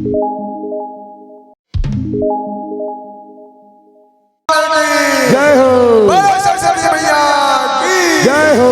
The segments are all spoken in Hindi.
जय हो, बोलो सरस्वती मैया की जय हो।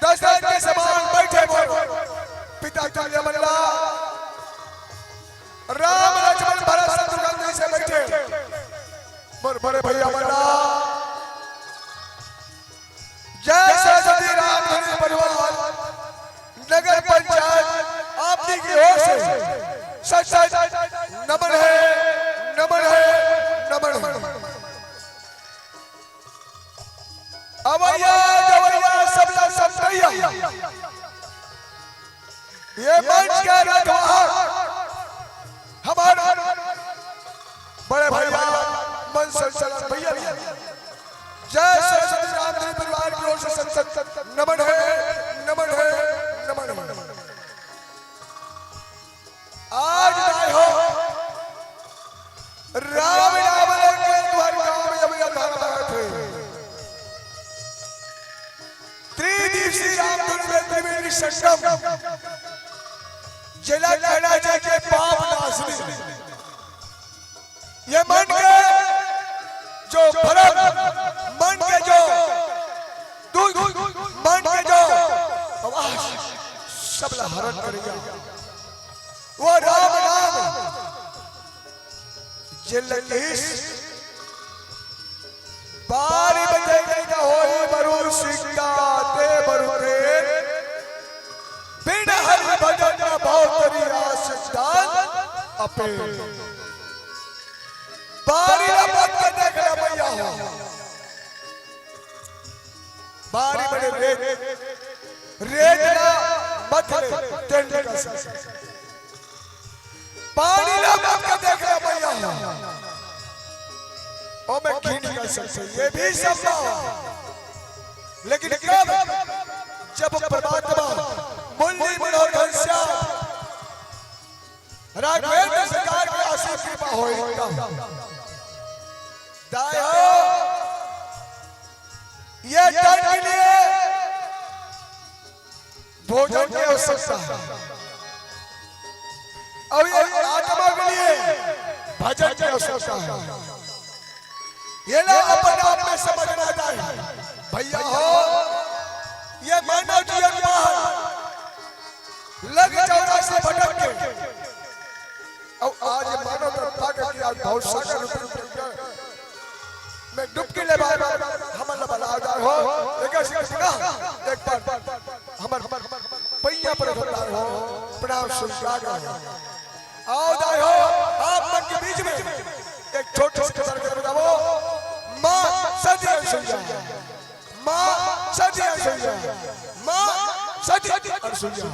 दशरथ के समान बैठे पिता तुल्य मल्ला राम लक्ष्मण भरत शत्रुघ्न से बैठे बड़े भैया मल्ला जय सरस्वती राम धनी परिवार नगर पंचायत आपकी की ओर से सच सच नमन है नमन है नमन है। अवैया जवैया सबला सबैया ये मंच का रखवार हमारा बड़े भैया मन संचालन भैया जय सरस्वती राम धनी परिवार की ओर से संसद नमन है नमन है नमन है। आज आए हो राम नाम लेके तुम्हारे गांव में जब यह बैठे त्रिदिवसीय राम धुन में त्रिवेणी संगम जिला कहना चाहिए पाप नाशनी ये मन के जो भरम मन के जो दुख मन के जो आवाज सबला हरण करेगा वो राम नाम जिलकीस बारी बजेगी न होई बरू सिक्का ते बरू रे बिन हरि भजन न भौतरी आसदान अपे बारी मत के देख ले भैया हो बारी बड़े रेत ना मत ले तेल का पानी ना मत के देख ले भैया हो ओ मैं घिन कर सकते ये भी संभव लेकिन कब जब परमात्मा मुरली मनोहर घनश्याम राघवेंद्र सरकार की आशीष कृपा होएगा दाई हो ये तन के लिए भोजन की आवश्यकता है और ये आत्मा के लिए भजन की आवश्यकता है। ये लोग अपने आप में समझना चाहिए भैया हो ये मानव जीवन लग चौथा से भटक के और आज ये मानव भाग के आज बहुत सागर में डुबकी ले हम बलादा हो एक सिंगा एक बार हमर पैया पर खड़ा हो प्रणाम स्वीकार करो आओ दाई हो आप मन के बीच में एक छोटे से कदर कर बताओ मां सदिया सुनिया मां सदिया सुनिया मां सदिया सुनिया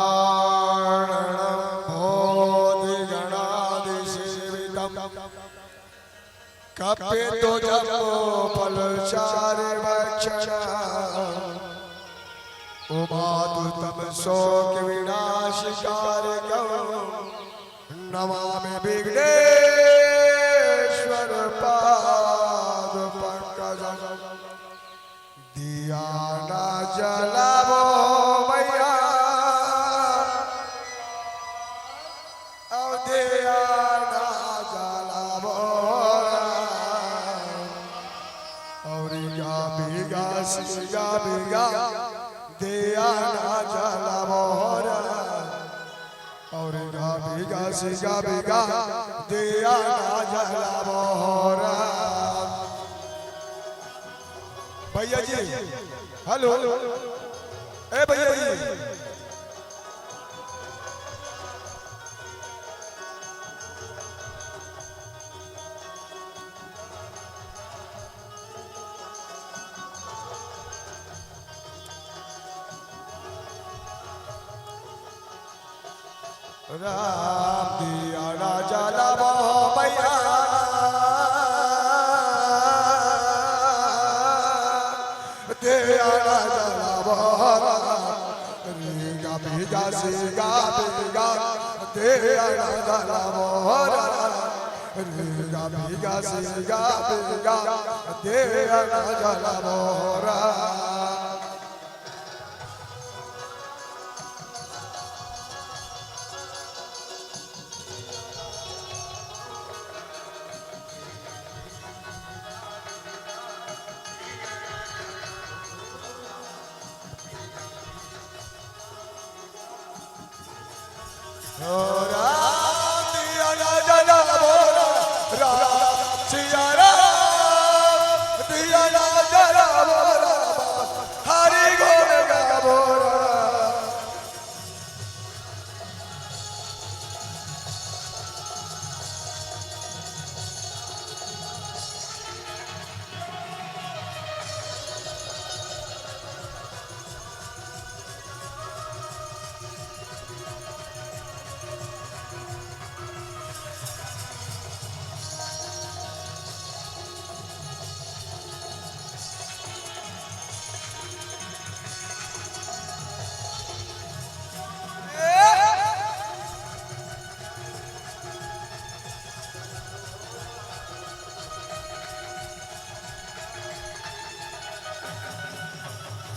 गजाननं भूतिगणाधिसेवितं कपितो जपो फलचारिभक्षणम् उमातुतं शोकविनाशकारिकं नमामि विघ्नेश्वर पादपङ्कजं दिया न जलावो मैया दिया न जलावो और बिगा सिगा बिगा दिया न जलावो और बिगा सिगा बिगा दिया न जलावो भैया जी हेलो ए भैया जी राम दिया राजा लाभो भैया दिया राजा लाभो गा बिगा सिगा बिगा दिया राजा लाभो गा बिगा सिगा बिगा दिया राजा लाभो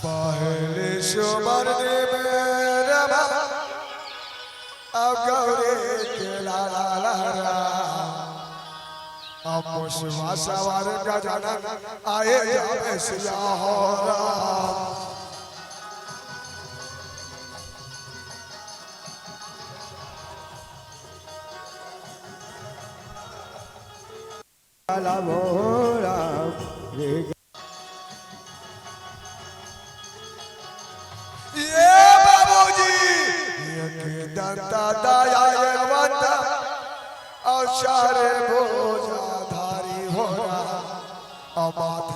पहले शुमर दे मेरा अब गौरे के ला ला ला ला अब मुश्वा सवार का जाना आए जावे सिया हो ला मोरा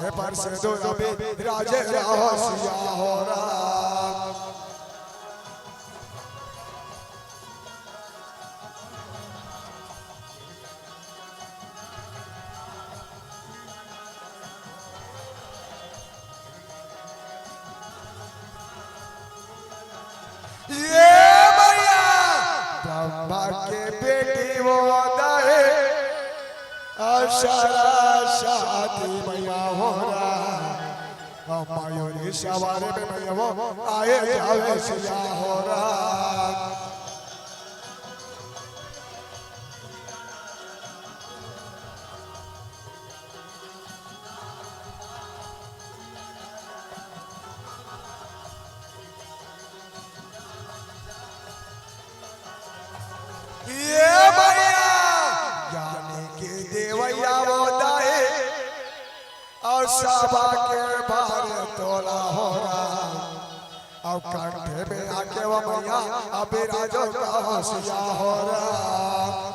हे पर से दो रबे राजे रहो सिया हो राम। ये मैया ब्रह्मा के बेटी वो दाए अशरा शादी मैया हो रहा मयूरी सवारे में मैया वो आए जावे सिया हो रहा। ये मैया ज्ञानी के देवैया वो दाए और सभा के बाहर तोला हो रहा और कंठे में आके वो मैया अभी राजो का हंसिया हो रहा।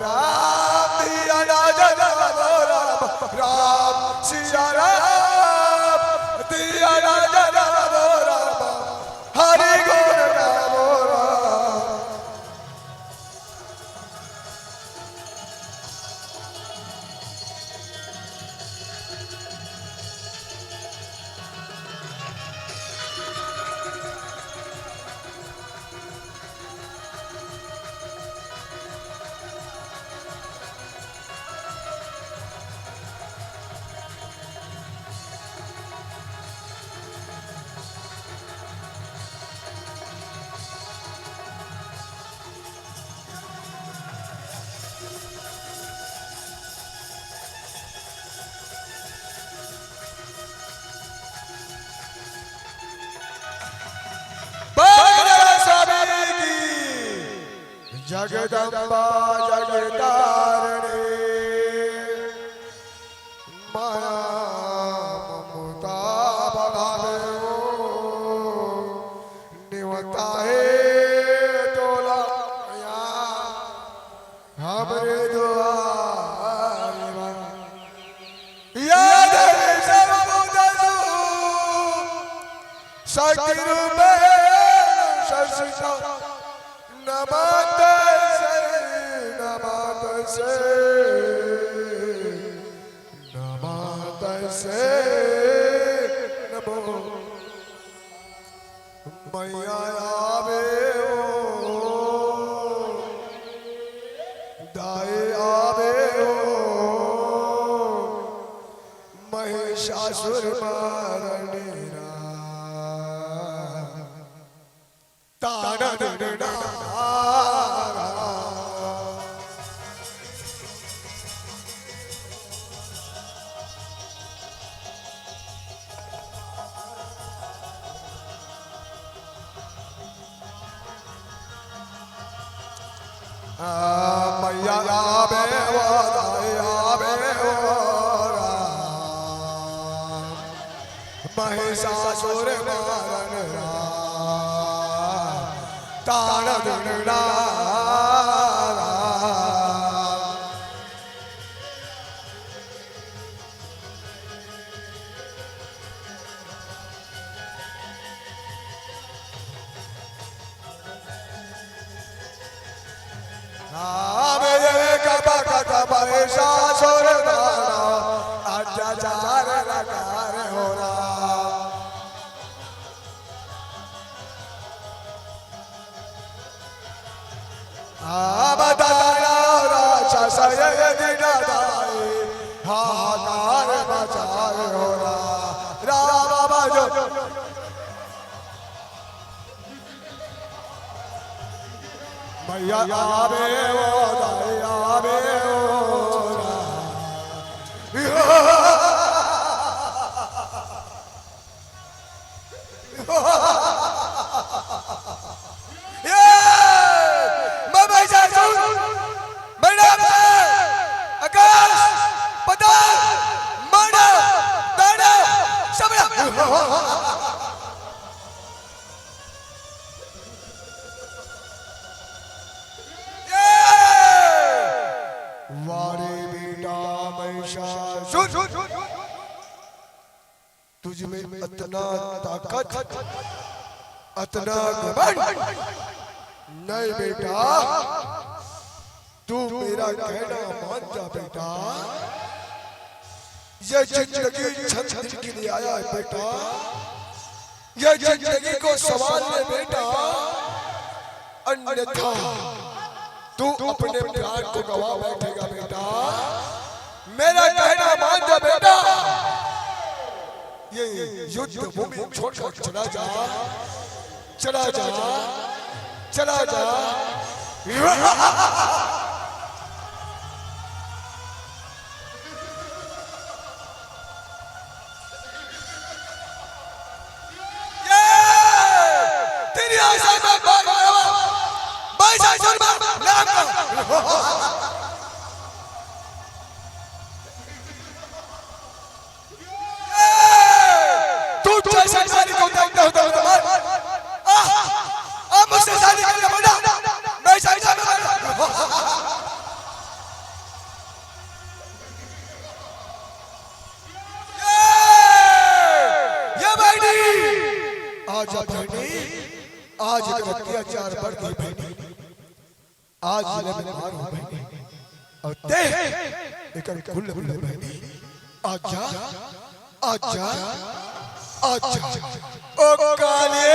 राम दिया राम सिया राम दिया राम हरि गुण राम राम। जगदम्बा जगदारणी माया ममता बहावे निवता है तोला हमरे द्वार याद सर्वभूतसु शक्ति रूपे शशिका नमस्ते नमस्ते नमो मैया आवे हो दाए आवे हो महिषासुर मारने तारा मैया आवे वो दाए आवे हो राम महिषासुर मारन राम तारा दुर्गा महिषासुर अत्याचार लकार हो रहा बताया राक्षस हाहाकार बचाए हो रहा राम बाजो मैया आवे वो दाई आवे वो वारे बेटा महिषासुर, तुझ में इतना ताकत, इतना घमंड नहीं बेटा। तू मेरा कहना मान जा बेटा। ये जिंदगी छंद दिन के लिए आया है बेटा। ये जिंदगी को सवाल ले बेटा, अन्यथा तू अपने प्यार को गवा बैठेगा बेटा। मेरा कहना मान जा बेटा। ये युद्ध भूमि छोड़कर चला जा, चला जा, चला जा। तेरी आशा में तू जैसा शादी को देखता होता मुझसे शादी करके बोला मैं शादी में ये बहनी आज बहनी आज अत्याचार बढ़ गई बहनी। आज जिले में मार हो बहनी और ते एक कुल बहनी। आजा आजा आजा ओ काले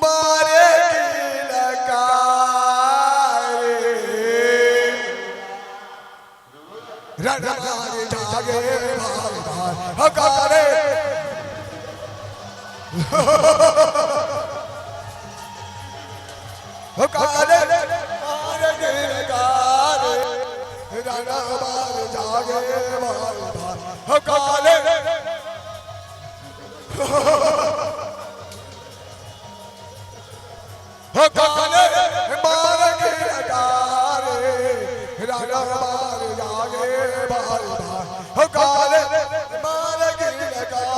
मारे लगाए रण मारे जागे भार भार हो काले हो काले मारे लगाए रण मारे जागे भार भार हो काले हो काले मारे लगाए रण मारे जागे भार भार हो काले मारे लगाए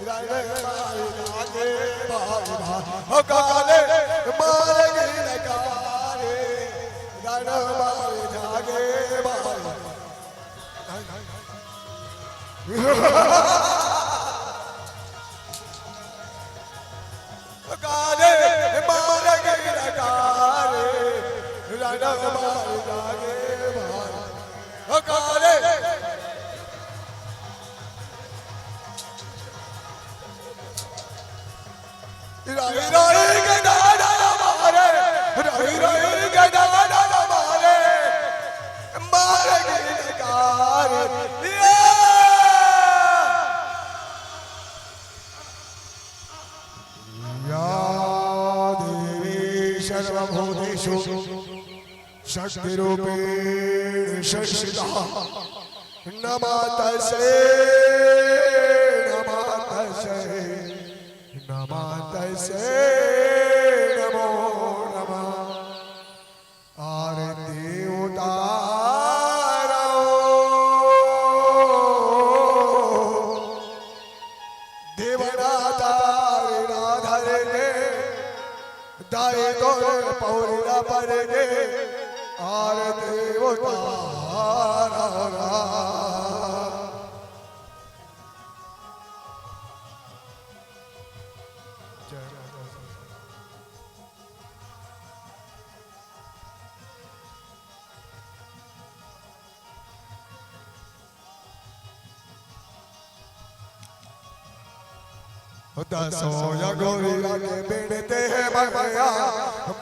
रण मारे जागे भार भार हो काले मारे लगाए रण मारे जागे भार काले मारे लगाए रण मारे जागे भार हो काले राई राई गदाना मारे राई राई गदाना मारे मारे गिरकार या देवी सर्वभूतेषु शक्तिरूपेण संस्थिता नमस्तस्यै नमस्तस्यै नमस्तस्यै नमो नमः। आरती उतारो देवनाथारिणा धरने दाए तोर पौरिणा परने आरती उतारो दसो या गोरिया के बिनते हैं भगया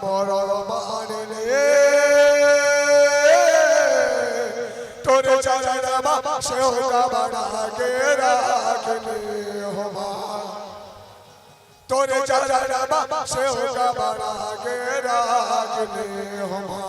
मोरो मान ले तोरे चरण से होगा बना के राख ले हो मां तोरे चरण से होगा बना के राख ले हो मां।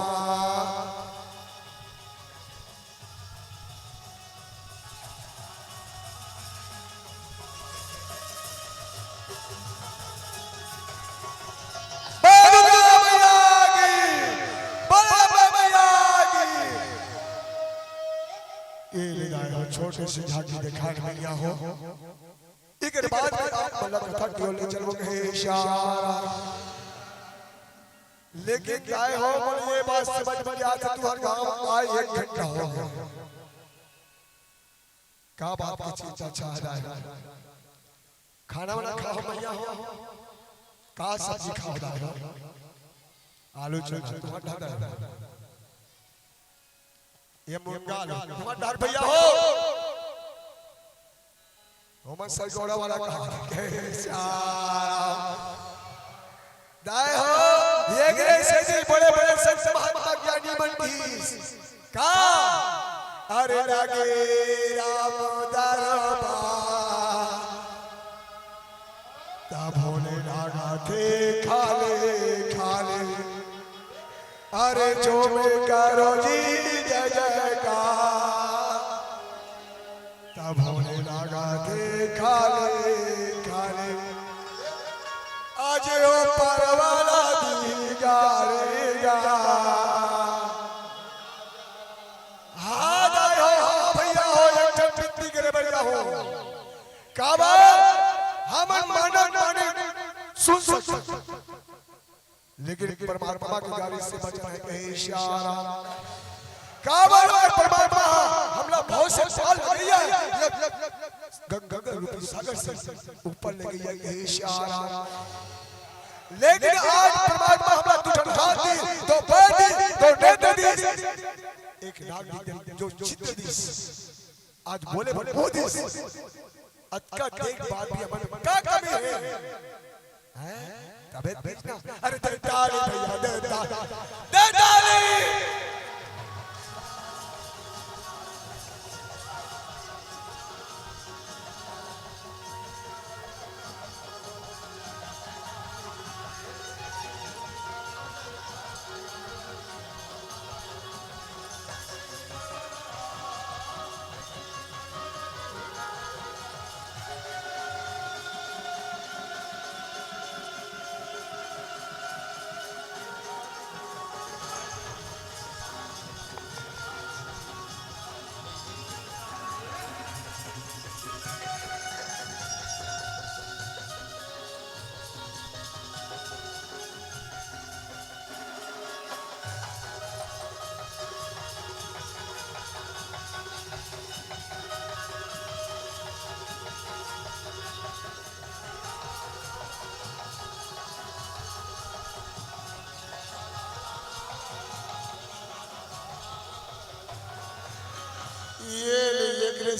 ये ले जाए हो छोटे से झांकी दिखाने में लिया हो इकर बाद आप मतलब कथा क्यों ले चलो हे इशारा लेकिन गाय हो बोले ये बात समझ में गया था तू हर गांव आए 1 घंटा हो गया का बात की चीज अच्छा है खाना वाला खाओ भैया हो का सब्जी खाओ दाई हो आलू चना टमाटर दाई ये मुंगा आलू टमाटर भैया हो मन सर गोड़ा वाला कहा दाई हो ये गिरे से बड़े बड़े संत महात्मा ज्ञानी मंडीस का अरे रागे राम दरबार ता भोले नागा थे खाले अरे जो में करो जी जय जयकार ता भोले नागा थे खाले आज ओ परवाला दी गारेगा हाँ दाई हो भैया हो एक जन बित्ती करे भैया हो काबा हमन माने सुन लेकिन परमात्मा की गाली से बचना है कहे इशारा काबा और परमात्मा हमला बहुत से साल लग गया है गंगा रूपी सागर से ऊपर ले गई है कहे इशारा लेकिन आज परमात्मा हमला तुझन हाथ दी तो पैर दी तो नेत्र दी एक नाग दी जो चित्त दी आज बोले वो दी अतका देख बात भी हमन का कमी है हैं तबे बेचना अरे दे ताली भैया दे ताली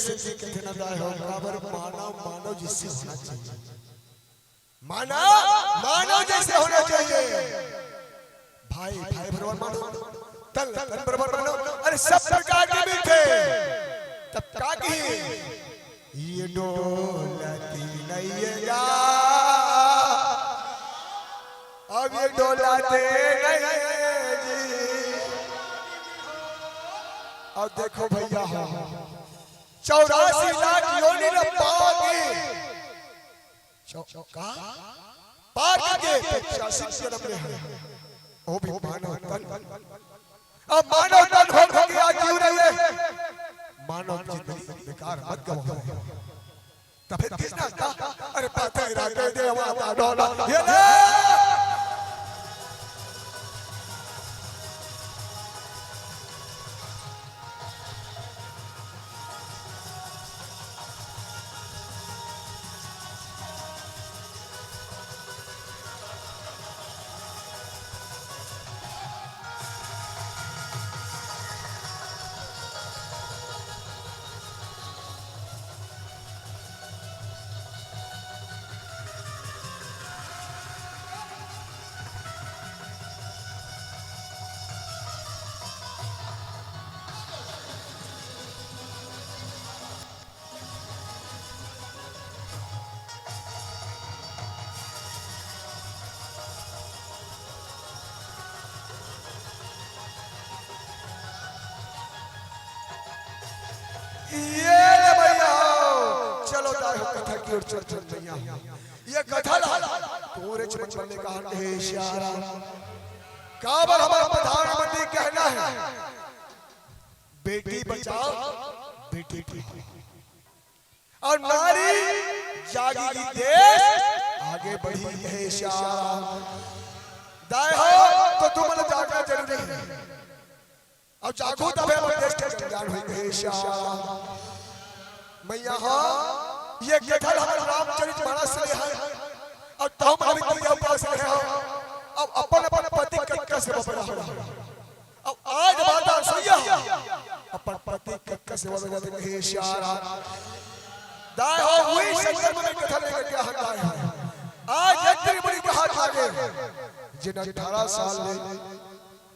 से कहते ना दाई हो काबर मानव जिससे होना चाहिए मानव जैसे होना चाहिए भाई भरवान मानो तन बराबर मानो अरे सब प्रकार के भी थे तब का की ये डोलती नैया अब ये डोलाते नहीं जी अब देखो भैया हो 84 लाख योनि न पागे चौका पार के 85 जन्म में है ओ भी मानव तन अब मानव तन हो गया क्यों नहीं है मानव जिंदगी बेकार मत गवाओ तब किसना का अरे पाते रागे देवा डोला ये ले की ओर चल भैया ये कथा पूरे चमन ने कहा हे इशारा काबर हमारा प्रधानमंत्री कहना है बेटी बचाओ बेटी की और नारी जागेगी देश आगे बढ़ी है श्याम। दाय हो तो तुम जागना जरूरी है और जागो तब देश के कल्याण होंगे श्याम। मैं यहाँ ये कथन हमारे रामचरितमानस से है और तुम अभी तुम पास रहे हो अब अपन अपन पति कक्का से बपड़ा हो अब आज बात सुनिया अपन पति कक्का से बपड़ा जाते हैं श्याम। दाय हो वही संदर्भ में कथन लेकर के हाथ आए हैं। आज एक बड़ी के हाथ आगे जिन 18 साल में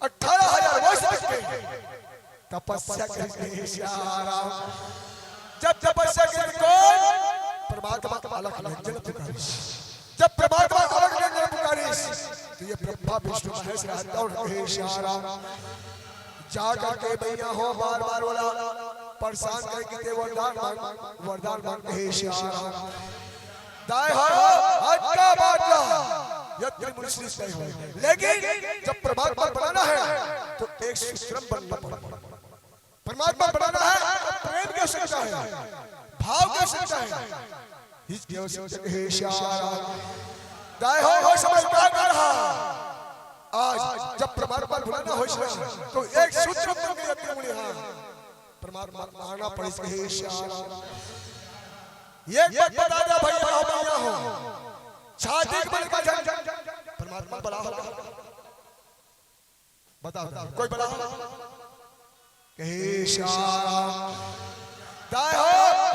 18,000 वर्ष तक के तपस्या करके श्याम। जब तपस्या करके कौन परमात्मा का अलग अलग जल पुकारी। जब परमात्मा अलग अलग जल पुकारी तो ये ब्रह्मा विष्णु महेश रहता है श्याम। जाकर के भैया हो बार बार बोला परेशान करके वरदान मांगते हैं श्याम। दाय हो हट का बाटला यत्र मुनिश्री नहीं हो लेकिन जब परमात्मा बनाना है तो एक सूत्रम बनना पड़ेगा। परमात्मा बनाना है तो प्रेम की आवश्यकता है भाव की आवश्यकता है इसकी आवश्यकता है श्याम। दाय हो समझ क्या कर रहा आज जब परमात्मा बनाना हो तो एक सूत्र बन गया यत्र मुनि हां परमात्मा मानना पड़ेगा श्याम। ये बता दे भैया हो भैया हो छाती के बल का जन परमात्मा बड़ा होगा बता कोई बड़ा होगा कहे श्याम। दाय हो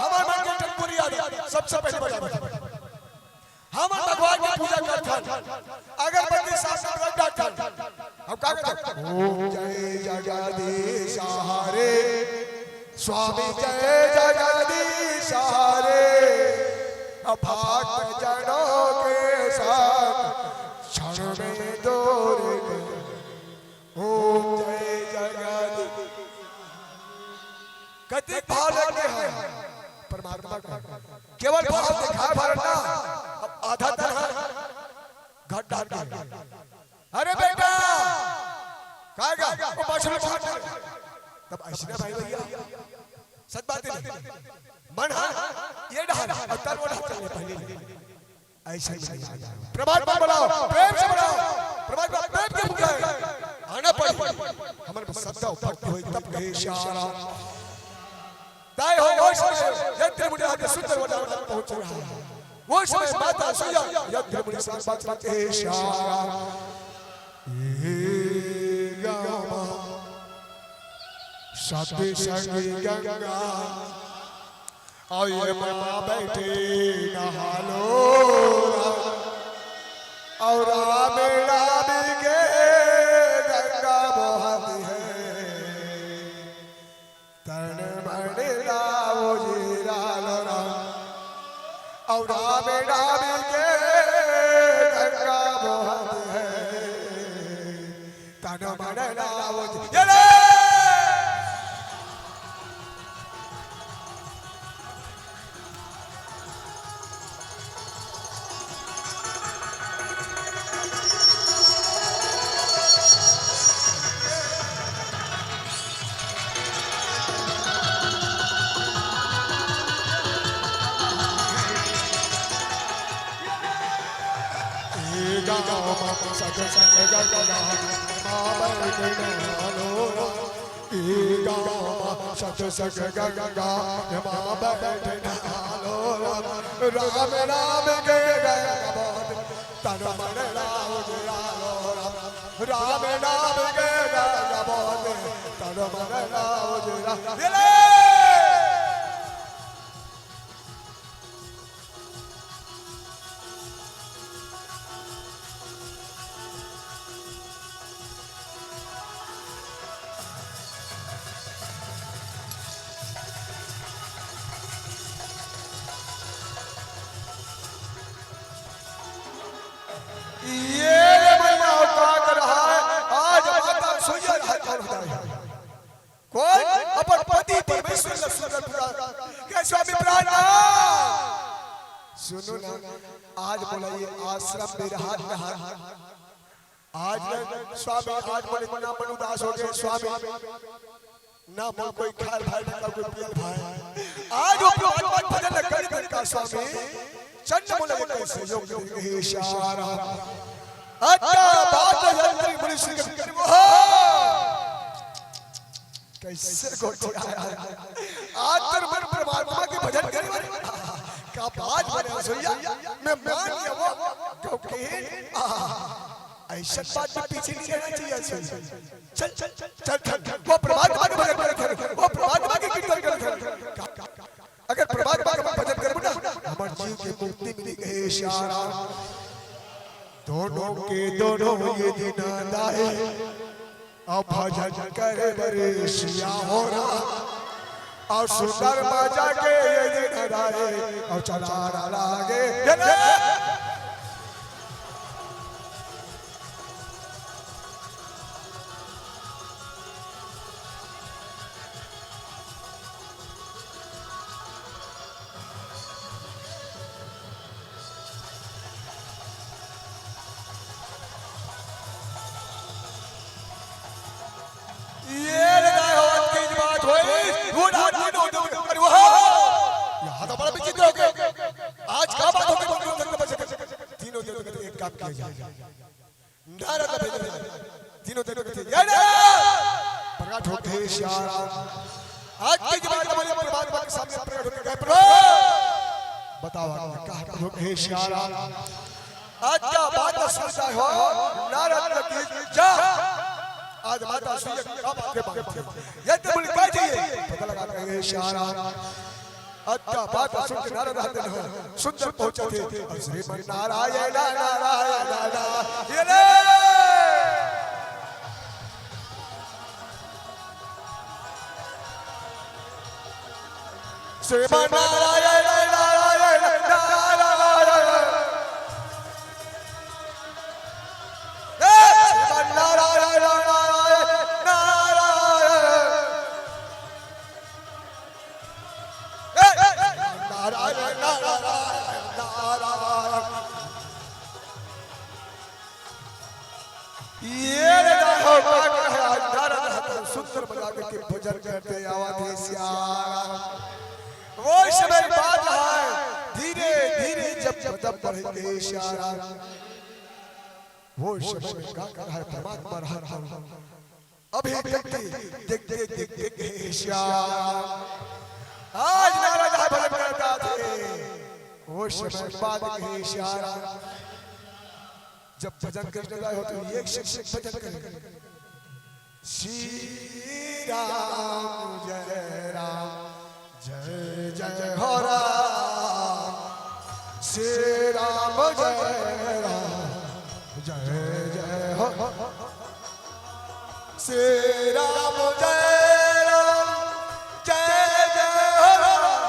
हमारे मन के टनपुरी आ सबसे पहले बता हम भगवान की पूजा करते हैं अगरबत्ती साथ रख डालते हम क्या करते हैं ओम जय जगदीश हरे स्वामी जय जगदीश हरे भक्त जनों के साथ क्षण में दूर ओम जय जगदीश कति भाव लगे हैं परमात्मा का केवल भाव दिखा भरना अब आधा तरह घट डाल अरे बेटा कहेगा वो बाछड़ छाट तब ऐसे भाई भैया सच बात है मन ये डर और तन वो चलने पहले ऐसा ही परमात्मा बनाओ प्रेम से बनाओ परमात्मा प्रेम के मुझे आना पड़े हमारे श्रद्धा उपरती हुई तब कहे श्याम। दाय हो वो समय यत्र मुनि आगे सुंदर वरदान पहुंच रहा है वो समय माता सुया यत्र मुनि साथ बात करते हैं श्याम। सती संगी गंगा और ये माँ बैठे नहा लो और राम राम के गंगा बहती है तन मन लाओ जीरा लो और राम राम के गंगा बहती है तन मन लाओ जीरा सच सच गंगा सच सच गंगा माँ बैठे लो राम राम के तन मन राम राम राम के तन मन राम कौन अपन पति परमेश्वर का सुंदर पुकार के स्वामी प्राण सुनो ना आज बोला ये आश्रम मेरे हाथ में हाथ आज स्वामी आज बोले मना मन उदास हो गए स्वामी ना मोल कोई खाल भाई ना कोई पियल भाई आज वो प्रभात भजन कर का स्वामी चंड मोल कैसे योग हे इशारा अच्छा बात यंत्री मुनि श्री कैसे गोटी आया आज तर मन परमात्मा के भजन करे का बात बने सोया मैं मान लिया वो क्योंकि ऐसा बात के पीछे नहीं रहना चाहिए चल चल चल चल वो परमात्मा के भजन कर वो परमात्मा के कीर्तन कर अगर परमात्मा का भजन कर ना हमारे जीव की मुक्ति मिलेगी हे इशारा दोनों के दोनों ये दिन आए अब भजन करे बरे सिया हो रहा और सुंदर बाजा के ये दिन आए और चला लागे आज माता सूर्य का के ये तो बोल क्या चाहिए पता लगा के इशारा अच्छा बात सुन के नारद रहते हैं सुंदर पहुंचे थे श्री नारायण नारायण ये ले श्री नारायण नारायण नारायण सुंदर बजा के भजन करते आवाज श्याम वो समय बात है धीरे धीरे जब बढ़ेंगे श्याम वो समय में का कर है परमात्मा रहा अभी देखते देखते श्याम आज नाराज भजन करता थे वो समय बाद के श्याम जब भजन करने लगा हो तो एक शिक्षक भजन करे श्री राम जय जय हो राम श्री राम जय जय हो श्री राम जय जय हो राम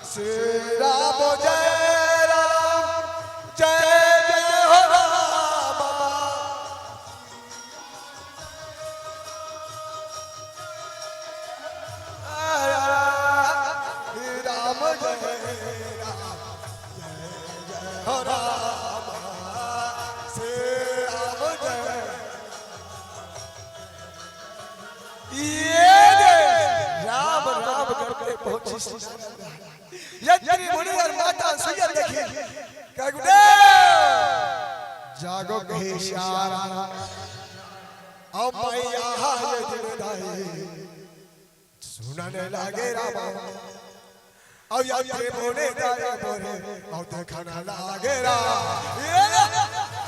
श्री राम जय जय हो राम राम जय हो राम श्री राम जय ये राम राम करके पहुंची यज्ञ मुनि और माता सूर्य देखी क्या गुडे जागो के इशारा अब मैया ये जिंदाई सुनने लगे राम और यज्ञ मुनि गाया बोले और देखने लगे राम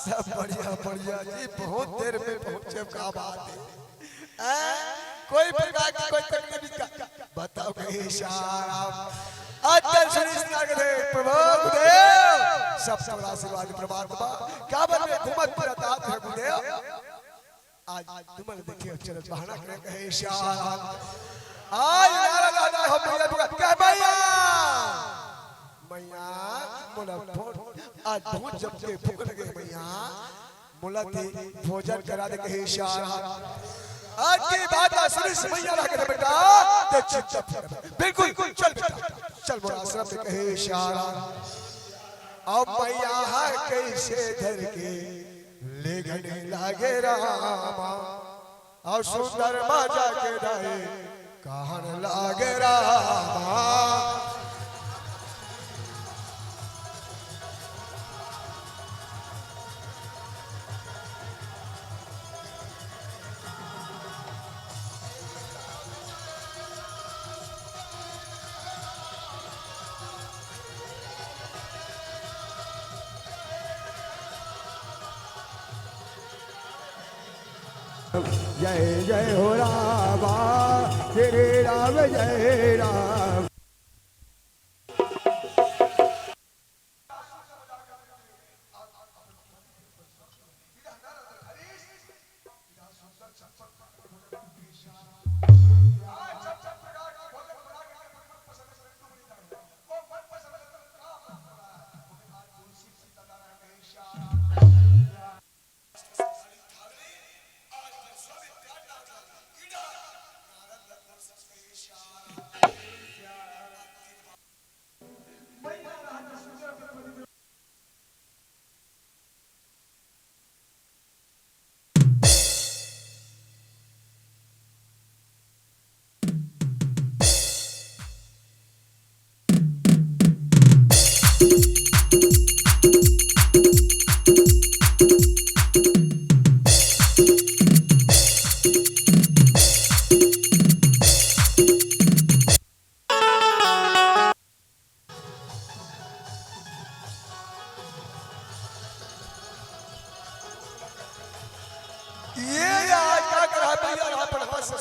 सब बढ़िया बढ़िया जी बहुत देर में पहुंचे का बात है कोई प्रकार की कोई तकलीफ का बताओ कहीं शाराम अत्तर सुनिश्चित थे प्रभु गुरुदेव सब सब आशीर्वाद परमात्मा काबल में घुमत फिरत आते हैं गुरुदेव आज तुम देखिए चरत बहाना करे कहे शाराम आज नाराज आजा हम भैया कह भैया मैया मोला आज बहुत जब के भूख लगे मैया मोला थी भोजन करा दे कहे शाराम आज की बात सुनी भैया रख दे बेटा ते चुपचाप बिल्कुल चल बेटा चल मोरा आश्रम में कहे शाराम अब मैया है कैसे धर के ले गने लागे रामा और सुंदर माजा के दाए कहन लागे रामा जय जय हो रामा श्री राम जय राम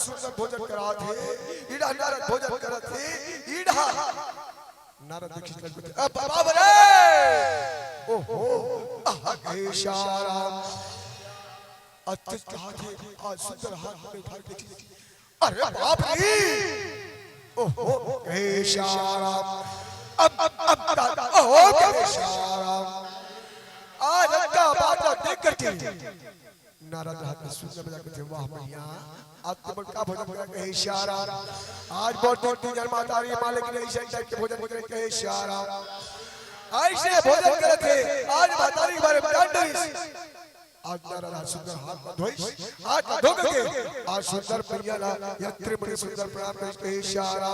सुंदर भोजन करा थे ईड़ा नारद भोजन करा थे ईड़ा नारद दीक्षित लगते अब बाबा रे ओहो आहा के शाराम अत्यंत कहा थे आज सुंदर हाथ में उठा के अरे बाप रे ओहो के शाराम अब ओहो के शाराम आज का बात देख करके नारद हाथ में सुंदर बजा के वाह मैया आज तुम का भोजन करा के इशारा आज बहुत तीन माता री मालिक ने ऐसे टाइप के भोजन करे के इशारा ऐसे भोजन करे थे आज माता री के बारे में जान रही आज नारद हाथ सुंदर हाथ में धोई आज धो के आज सुंदर मैया ला यत्र बड़ी सुंदर प्रणाम करे के इशारा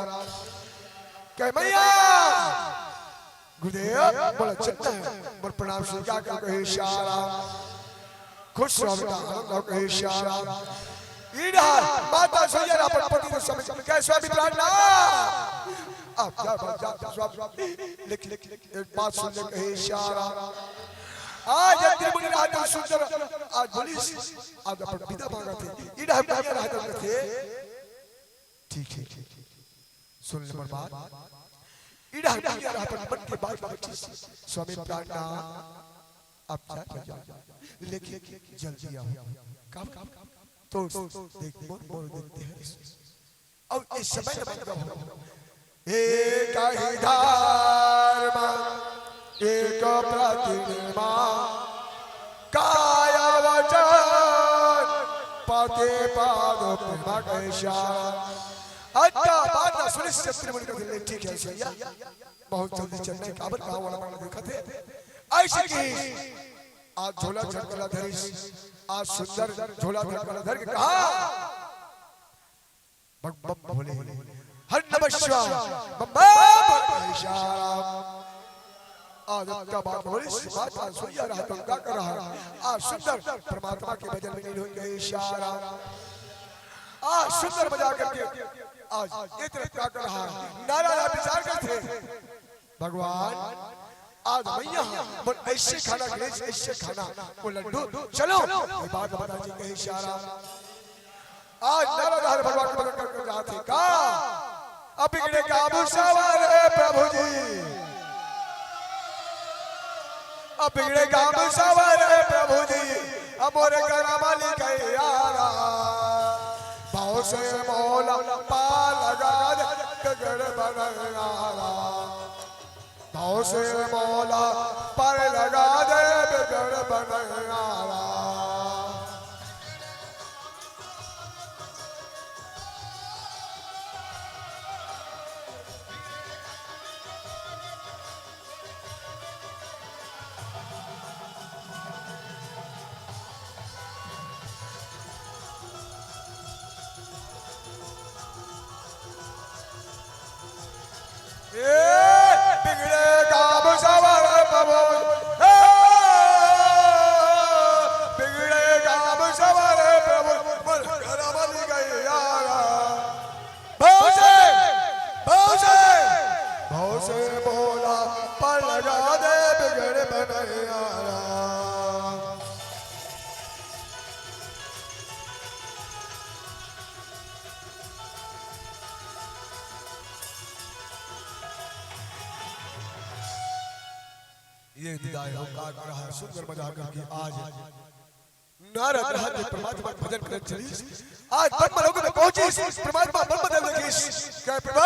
कह मैया गुरुदेव बोला चलता है बोल प्रणाम स्वीकार कर के इशारा खुश रहो बेटा आनंद के इशारा ईड़ा माता सोयरा पर पति को समझ के स्वामी प्रार्थना अब जा स्वामी लिख बात सुन ले के इशारा आज त्रिमुनि रात सुंदर आज बोली आज अपन पिता मांगा थे ईड़ा मांगा रहते थे ठीक है सुन ले मेरी बात ईड़ा मांगा रहते मन के बात बैठी स्वामी प्रार्थना अब जा लेकिन जल्दी आओ काम तो देख मोर देखते हैं और इस समय बन गया एक ही धर्म एक प्रतिमा काया वचन पाते पाद प्रेमा का इशारा अच्छा बात ना सुनी त्रिमुनि को दिल ठीक है सैया बहुत जल्दी चलने काबल कहां वाला मैंने देखा थे ऐसे की आज झोला झटकला धरी आज सुंदर झोला झटकला धर के कहा बम बम भोले हर नमः शिवाय बम बम इशारा आज का बात बोली बात सुनिया रहा तो क्या कर रहा आज सुंदर परमात्मा के भजन में लीन हो गए इशारा आज सुंदर बजा करके आज ये तरफ क्या कर रहा नारायण विचार करते भगवान आज भैया बोल ऐसे खाना ऐसे खाना वो लड्डू चलो ये बात बता जी के इशारा आज नारायण भगवान के भजन कर रहा थे का अब बिगड़े काबू सवार प्रभु जी, अब बिगड़े काबू सवार प्रभु जी, अब मोरे करामाली के यारा भाव से मौला पा लगा दे बिगड़ बनारा, भाव से मौला पर लगा दे बिगड़ बनारा। बिगड़े काम सवार प्रभु, बिगड़े काम सवार प्रभु, करामाली गए यारा भाव से बोला पर लगा दे बिगड़े बने यारा। ये विदाई होकर रहा है सुंदर मजा करके आज नारद रहते परमात्मा भजन कर चली, आज ब्रह्मलोक में पहुंची परमात्मा ब्रह्म देव की कह प्रभु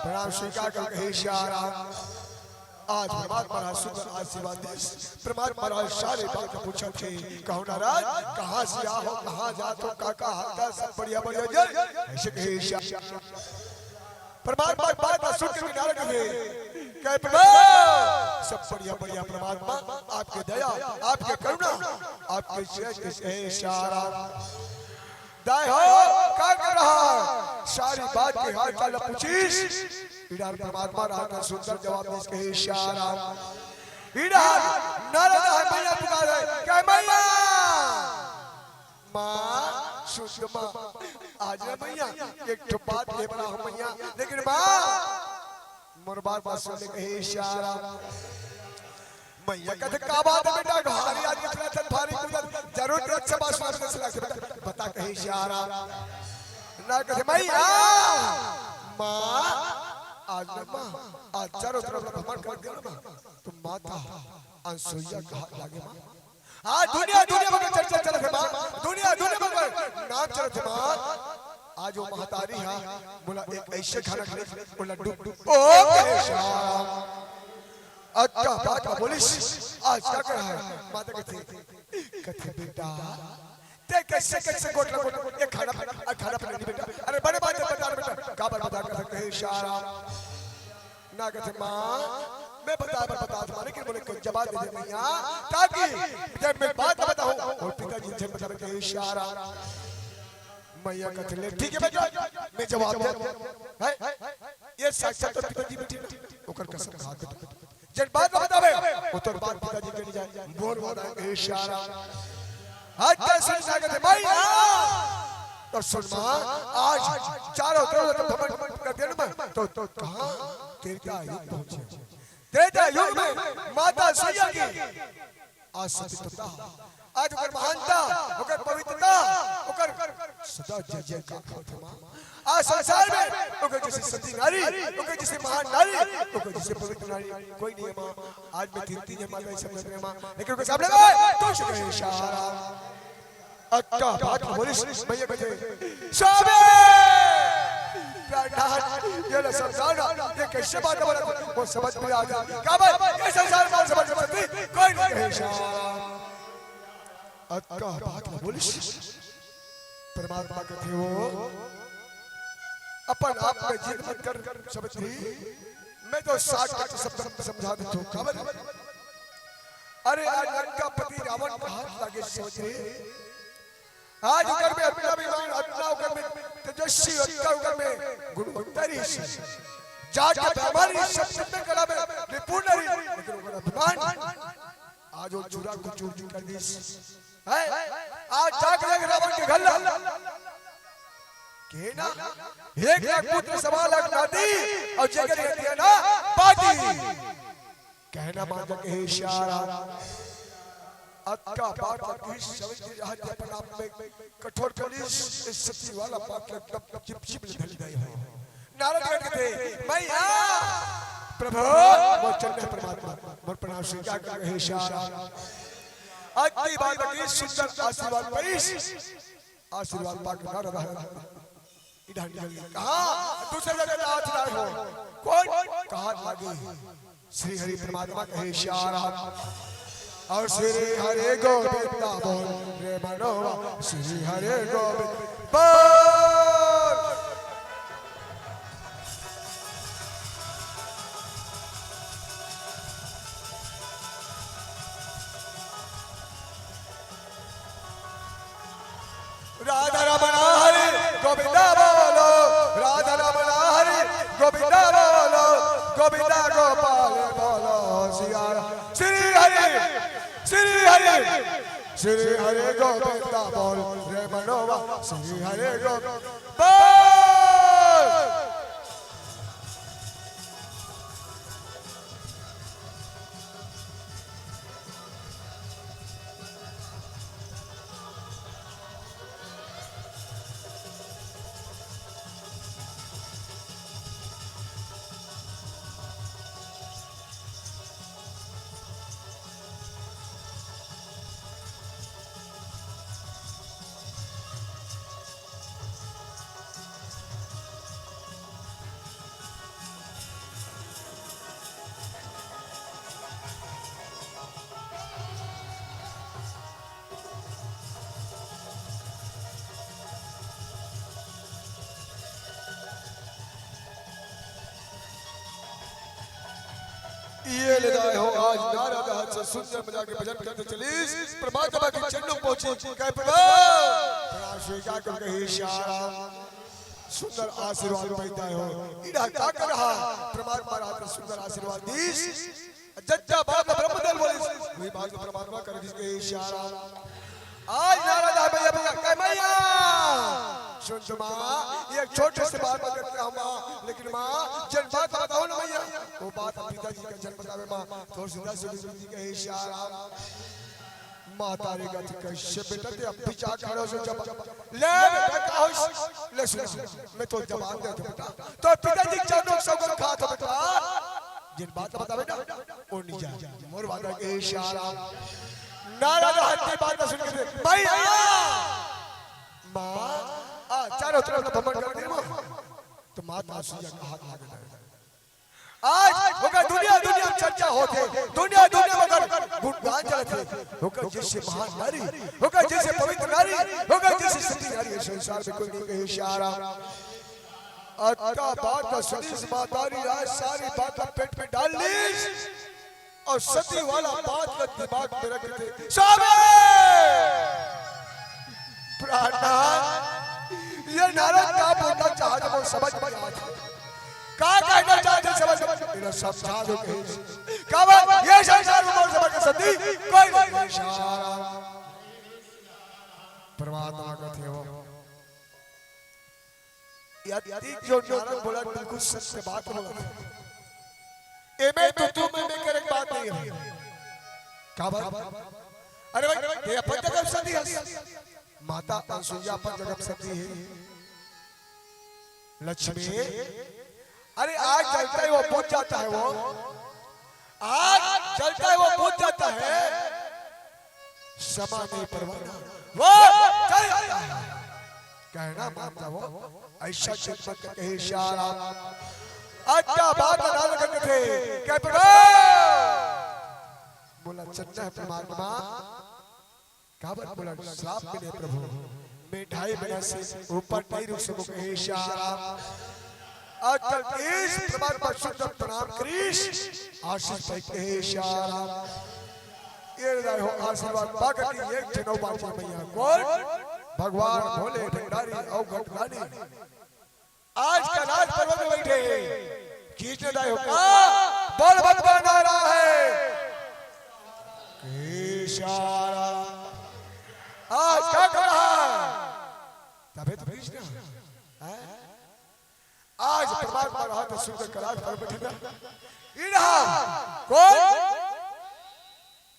प्रणाम स्वीकार कर कहे श्यारा। आज परमात्मा रहा सुंदर आशीर्वाद दे, परमात्मा रहा सारे बात पूछा के कहो नाराज कहां से आओ कहां जातो काका हाथा सब बढ़िया बढ़िया जय ऐसे कहे श्यारा। परमात्मा बात सुन के नारद कहे कह प्रभु सब बढ़िया बढ़िया परमात्मा आपके दया आपके करुणा आपके इशारा दाय हो क्या कर रहा सारी बात के हाल चाल पूछीस इधर परमात्मा रहा का सुंदर जवाब दे इसके इशारा इधर नारद है मैया पुकारे क्या मैया माँ शुद्ध माँ आज मैया एक तो बात ले बड़ा हो मैया लेकिन माँ मोर बात सुनने के इशारा मैया कहते का बात है बेटा घारी आज कितना चल भारी कुदर जरूर अच्छा बात सुनने से लगे बता कहे इशारा ना कहते मैया माँ आज ना माँ आज चारों तरफ भ्रमण कर दिया ना तो माता अनसुईया कहा लागे माँ आज दुनिया दुनिया में चर्चा चल रही माँ दुनिया दुनिया में नाम चल रही माँ आज वो महतारी है बोला एक ऐसे खाना खा बोला डुब डुब ओ शाम अच्छा बात बोलिस आज क्या कर रहा है माता कहते बेटा ते कैसे कैसे गोटला गोटला ये खाना नहीं बेटा अरे बड़े बात बता बेटा का बता कर सकते हैं इशारा ना कहते माँ मैं बता तुम्हारे के बोले कोई जवाब दे दे मैया ताकि जब मैं बात बताऊं और पिताजी से बता के इशारा मैया कहते ले ठीक है बेटा मैं जवाब दे है ये साक्षात पिताजी बेटी ओकर कसम खा के जब बात बतावे उतर बात पिताजी के नहीं जाए बोल बोला इशारा आज कैसे कहते मैया तो सुन मां आज चारों तरफ भ्रमण कर देना मैं तो कहां तेरा युग पहुंचे तेरा युग में माता सैया की आज सत्यता आज ओकर महानता ओकर पवित्रता ओकर सदा जय जय का खातमा आज संसार में ओकर जैसे सती नारी ओकर जैसे महान नारी ओकर जैसे पवित्र नारी कोई नहीं है मां आज मैं तीन है माता सब लग रहे मां लेकिन ओकर सामने तो शुक्र इशारा अक्का बात बोलिस भैया कहते साबे ये ना समझाना ये कैसे बात बोला वो समझ में आ जा क्या बात ये संसार में समझ सकती कोई नहीं है इशारा अक्का बात बोलिस परमात्मा कहते हो अपन आप में जिद मत कर समझती मैं तो 60 का शब्द समझा देता हूं खबर अरे आज लंका पति रावण का हाथ लगे सोच रहे आज उधर में अपना विमान अपना उधर में तेजस्वी उधर में गुणवंतरी जाट के हमारी सब में कला में निपुण रही लेकिन उधर अभिमान आज वो चूरा को चूर चूर कर दी है आज जाके लग रावण के गल्ला के ना एक लाख पुत्र सवा लाख नाती और जगह रहती है ना पाती कहना माता के इशारा अक्का बात की समझ रहा है अपन आप में कठोर कलीस इस सच्ची वाला पाक एकदम चिप चिप ढल गई है नारद कहते थे मैया प्रभु वो चंद्र परमात्मा मोर प्रणाम स्वीकार कर हे शारा आज की बात की सुंदर आशीर्वाद पैस आशीर्वाद पाकर नारद इधर निकल कहा दूसरे जगह हाथ ना हो कौन कहा आगे श्री हरि परमात्मा कहे शारा और श्री हरे गोविंदा बोल रे मनोवा श्री हरे गोविंद बोल राधा रमण हरे गोविंदा बोलो राधा रमण हरे गोविंदा बोलो गोविंदा गोपाल बोलो श्री हरे श्री हरे गोविंदा बोल रे मनोवा श्री हरे गोविंद बोल ये ले जाए हो आज नारद हाथ से सुंदर बजा के भजन करते चलीस परमात्मा के चरणों पहुंची कहे प्रभु प्रणाम स्वीकार कर कहे इशारा सुंदर आशीर्वाद पाता हो इड़ा क्या कर रहा परमात्मा हाथ में सुंदर आशीर्वाद दीस जज्जा बात ब्रह्मदेव बोले वही बात परमात्मा कर के इशारा आज नारद भैया कहे मैया सुन मां ये एक छोटे से बात करते हम लेकिन मां जन बात बताओ ना भैया वो बात पिताजी का जन्म बतावे मां तो सीधा से जी के इशारा माता रे गति कैसे बेटा ते अब भी चाह खड़ो से जब ले बेटा कहो ले सुन मैं तो जवाब दे दो बेटा तो पिताजी चरणों सब को खा तो बेटा जिन बात बतावे ना वो नहीं जा मोर वादा के इशारा नारद हत्ती बात सुन के भैया मां चारों तरफ भ्रमण कर दी तो माता सुजा का हाथ लागे आज होगा दुनिया दुनिया में चर्चा होते दुनिया दुनिया में गुणगान चलते होगा जैसे महान नारी होगा जैसे पवित्र नारी होगा जैसे सती नारी संसार में कोई नहीं कहे इशारा अत्ता बात सुनी मातारी आज सारी बात पेट में डाल ली और सती वाला बात का दिमाग में रख दे साबे प्राणनाथ ये नारद का बोलना चाहते वो समझ में आता का कहना चाहते समझ इन्हें समझा दो कहीं का बात ये संसार में समझ के सती कोई नहीं इशारा परमात्मा का थे वो यदि जो नारद बोला बिल्कुल सत्य बात बोला ए मैं तो तू मैं कर एक बात नहीं है का बात अरे भाई ये अपन जगह सती है माता अनसुईया पर जगह सती है लक्ष्मी अरे आज चलता है वो पहुंच जाता है वो आज चलता है वो पहुंच जाता है समा नहीं परवाना वो चल जाता है कहना मानता वो ऐसा चिंतन कहे इशारा अच्छा बात डाल करते थे क्या बोला चन्ना परमात्मा काबर बोला श्राप मिले प्रभु मिठाई बना से ऊपर नहीं रुक सको कहे इशारा अतल इस परमात्मा शुद्ध प्रणाम करीश आशीष पे कहे इशारा ये रहा हो आशीर्वाद पाकर की एक जनों बाजी मैया कौन भगवान भोले भंडारी अवघट रानी आज का राज पर्व में बैठे खींचने दाई हो का बोल भगवान आ रहा है इशारा आज क्या कर रहा है तबे तो खींचना आज परमात्मा रहा तो सुंदर कराज पर बैठेगा इड़ा कौन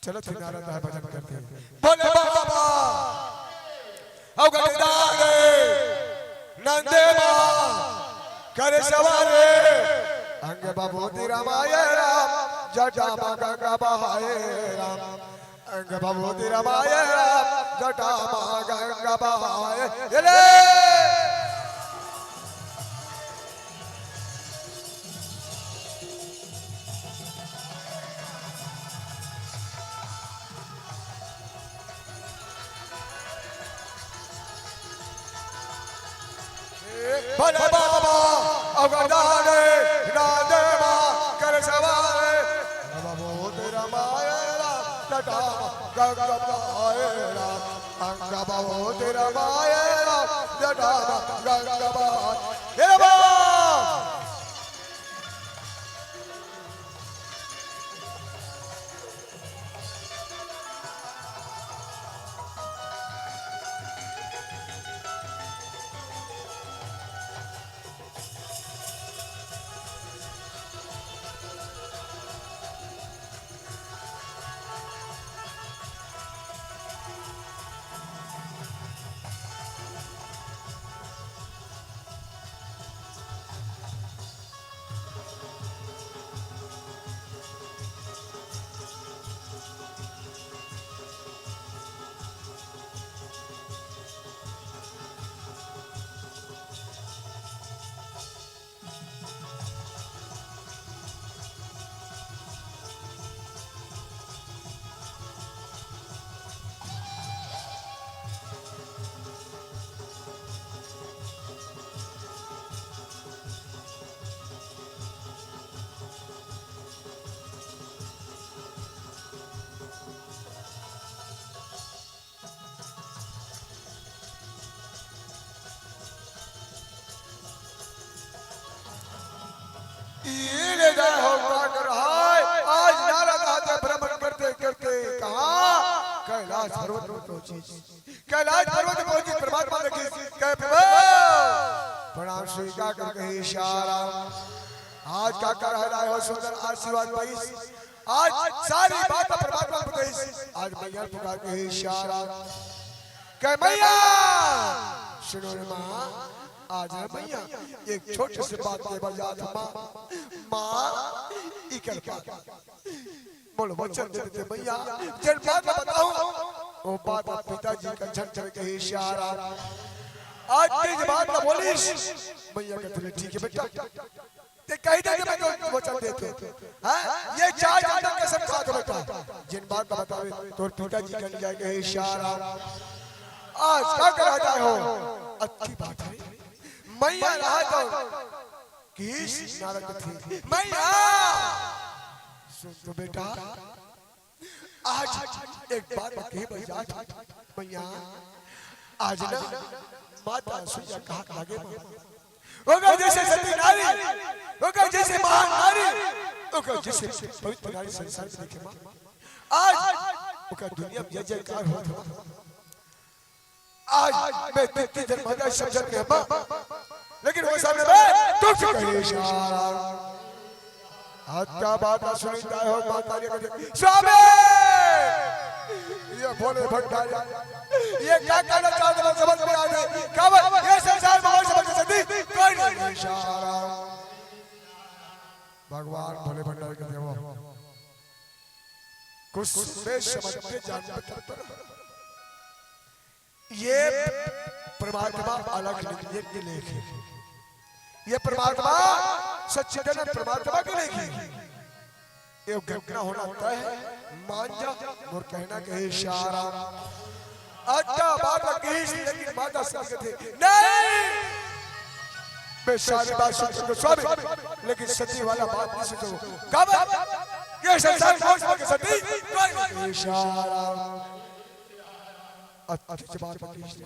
चलो थे नारद है भजन करते हैं बोले बाबा अवघट दागे नंदे मां करे सवारे अंग बभूति रमाए राम जटा गंगा बहाए राम अंग बभूति रमाए राम जटा गंगा बहाए रे भले बाबा अवदाने नादेवा कर सवारे बभूत रमाए राम जटा गंगा बहाए राम अंग बभूत रमाए राम जटा गंगा बहाए राम ये जय हो कर आज नारद आते भ्रमण करते करते कहा कैलाश पर्वत पर पहुंची कैलाश पर्वत पर पहुंची परमात्मा ने कहे प्रभु प्रणाम स्वीकार कर कहे इशारा आज का कर है हो सुंदर आशीर्वाद भाई आज सारी बात परमात्मा को कही आज मैया पुकार के इशारा कहे मैया सुनो रे मां आज है भैया एक छोटी सी बात के बजा था माँ इकल बात बोलो वचन दे देते भैया जिन बात बताऊं वो बात पिताजी का झंझर के इशारा आज तेज बात ना बोलिस भैया कहते ठीक है बेटा ते कह दे मैं तो वचन देते हैं ये चार जानता के सब साथ बेटा जिन बात का बतावे तो पिताजी का जाएगा इशारा आज क्या कराता हो अच्छी बात है मैया रहा तो किस नारद थी मैया सुन तो बेटा आज एक बात कहे भैया मैया आज ना माता सुजा कहा लगे होगा जैसे सती नारी होगा जैसे महान नारी होगा जैसे पवित्र नारी संसार में देखे मां आज होगा दुनिया में जय जयकार हो आज मैं तेरे जन्मदा समझत के मां लेकिन वो सामने में तो कहे इशारा हाथ का बात सुनता हो माता ने कहे स्वामी ये भोले भंडारी ये क्या कहना चाहते हैं समझ में आ गई कब ये संसार में और समझ सकती कोई नहीं इशारा भगवान भोले भंडारी के देवो कुछ में समझ के जान बताता ये परमात्मा अलग नहीं के लेख है ये परमात्मा सच्चिदानंद परमात्मा के लेख है ये घटना होना होता है मान जा और कहना के इशारा अच्छा बात कही लेकिन माता समझ थे नहीं मैं सारी बात सुन सकता स्वामी लेकिन सती वाला बात नहीं सोचो कब ये संसार कौन समझ सती कोई इशारा अच्छी बात कही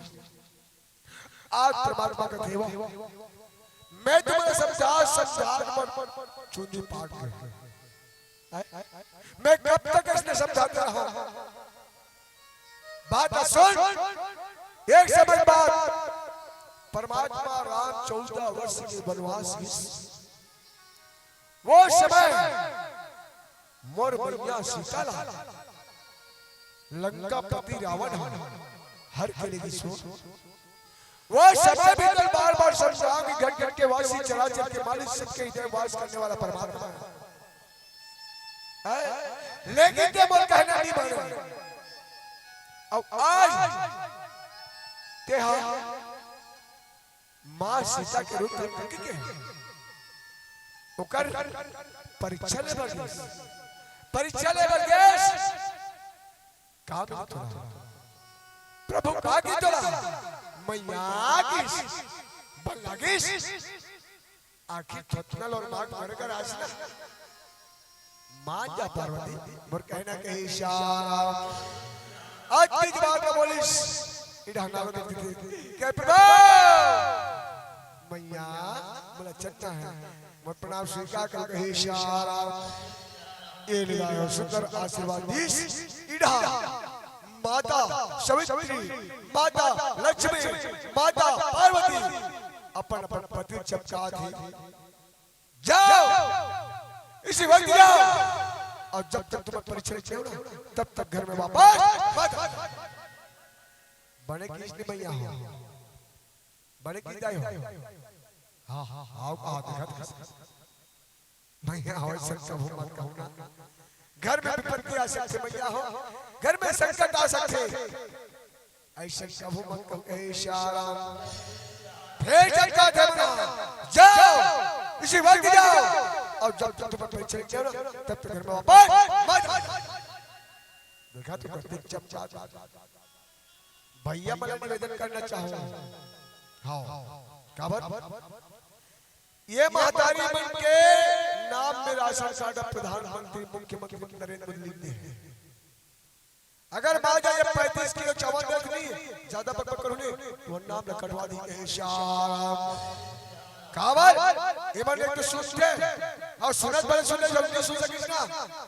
आज परमात्मा का देवा मैं तुम्हें समझा पर चुनी पाट मैं कब तक इसने समझाता रहा बात सुन एक समय बाद परमात्मा राम 14 वर्ष के वनवास वो समय मोर मैया सीता लंका पति रावण हर के लिए सो वो समय भी तो बार बार समझा कि घर घर के वासी चराचर के मालिक सबके हृदय वास करने वाला परमात्मा है। लेकिन ते बोल कहना नहीं माने। अब आज ते मां सीता के रूप में के ओकर परीक्षा ले बरगेश का भी तोला प्रभु का की तोला मैया की बल्लागिस आखिर थोथनल और मांग भरकर आज ना मान जा पार्वती मोर कहना के इशारा आज की बात का बोलिस इढ़ाना को देती क्या प्रभु मैया बोला चट्टा है मोर प्रणाम स्वीकार कर के इशारा ये लिया सुंदर आशीर्वाद दीस इढ़ा माता सवित्री माता लक्ष्मी माता पार्वती अपन अपन पति चपका थी जाओ इसी वक्त जाओ और जब तक तुम्हें परिचय चाहिए ना तब तक घर में वापस बड़े किसने मैया हो बड़े की दाई हो हाँ हाँ हाँ हाँ देखा मैया हो सकता हूँ मत कहूँ ना घर में विपत्ति आ सकते मैया हो घर में संकट आ सकते ऐसे कबू मत कहो इशारा फिर चलता थे जाओ इसी वक्त जाओ और जब तक तुम्हें परिचय चाहिए ना तब तक घर में वापस देखा तो करते चमचा भैया मैं निवेदन करना चाहूँ हाँ काबर ये महतारी बन के नाम में राशन कार्ड प्रधानमंत्री मुख्यमंत्री नरेंद्र मोदी लिखते हैं अगर बाजा ये 35 किलो चावल देख नहीं ज्यादा पकड़ करूंगी तो नाम न कटवा दी के शाम काबर ये बन एक तो सुनते और सुनत बड़े सुनने जल्दी सुन सकिस ना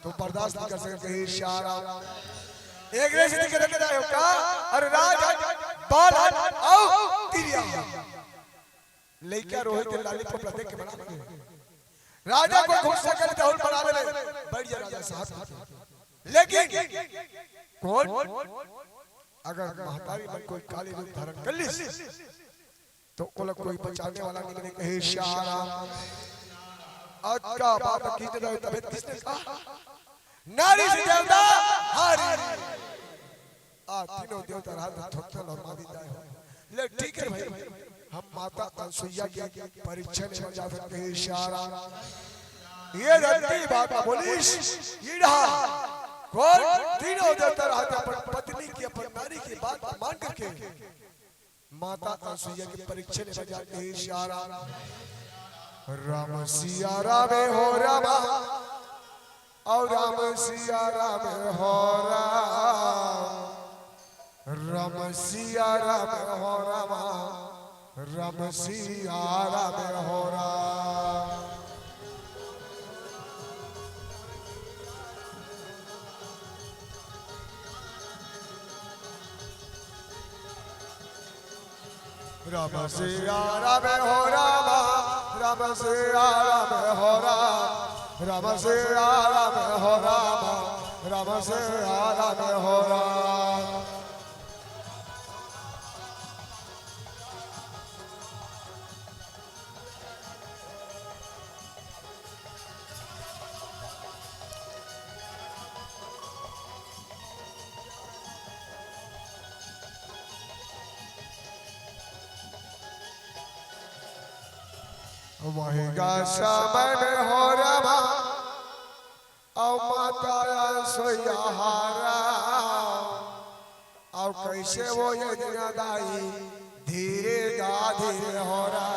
तो बर्दाश्त नहीं कर सके शाम एक रेस दिख रहा है का और राज बाल आओ तिरिया लेके रोहित लाली को प्रतीक के बना राजा को घुसा कर दौड़ बना ले बढ़िया राजा साहब लेकिन कौन अगर महतारी में कोई काली रूप धारण कर ली तो ओला कोई बचाने वाला नहीं बने कहे इशारा आज का बात की तरह तबीयत किसने कहा नारी से देवता हारी तीनों देवता रात थोथल और मादी जाए ले ठीक है भाई हम माता अनसुईया की परीक्षा में जा सकते हैं इशारा ये रत्ती बात बोलिस ईड़ा कौन तीनों देवता रहते अपन पत्नी की अपन नारी की बात मान करके माता अनसुईया की परीक्षा में जाते हैं इशारा राम सिया राम हो रामा और राम सिया राम हो राम सिया राम हो रामा राम सिया राम हो राम सिया राम हो रामा राम सिया राम हो राम सिया राम हो राम सिया राम हो वहीगा समय में हो रमा और माता सोया हारा और कैसे वो ये दाई धीरे धीरे हो रहा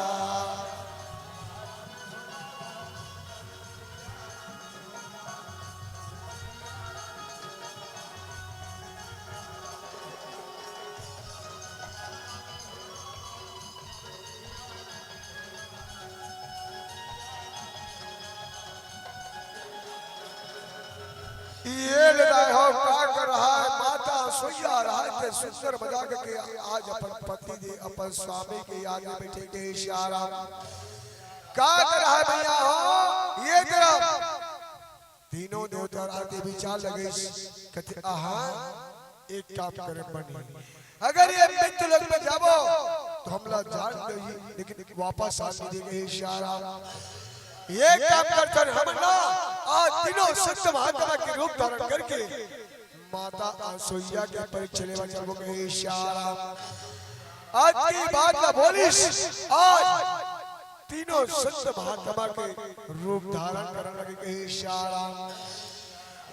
ये हो का कर रहा है माता सोया रहा है सुंदर मजाक के आज अपन पति दे अपन स्वामी के आगे बैठे के इशारा का कर रहा है भैया हो ये तरफ तीनों देवता आगे विचार लगे कहते आहा एक काम करे बनी अगर ये मृत्यु लोक में जाबो तो हमला जान दही लेकिन वापस आ नहीं देंगे इशारा ये काम कर हम ना आज तीनों संत महात्मा के रूप धारण करके माता अनसुईया के पर चले बच्चों के इशारा आज की बात ना बोलिस आज तीनों संत महात्मा के रूप धारण करने लगे के इशारा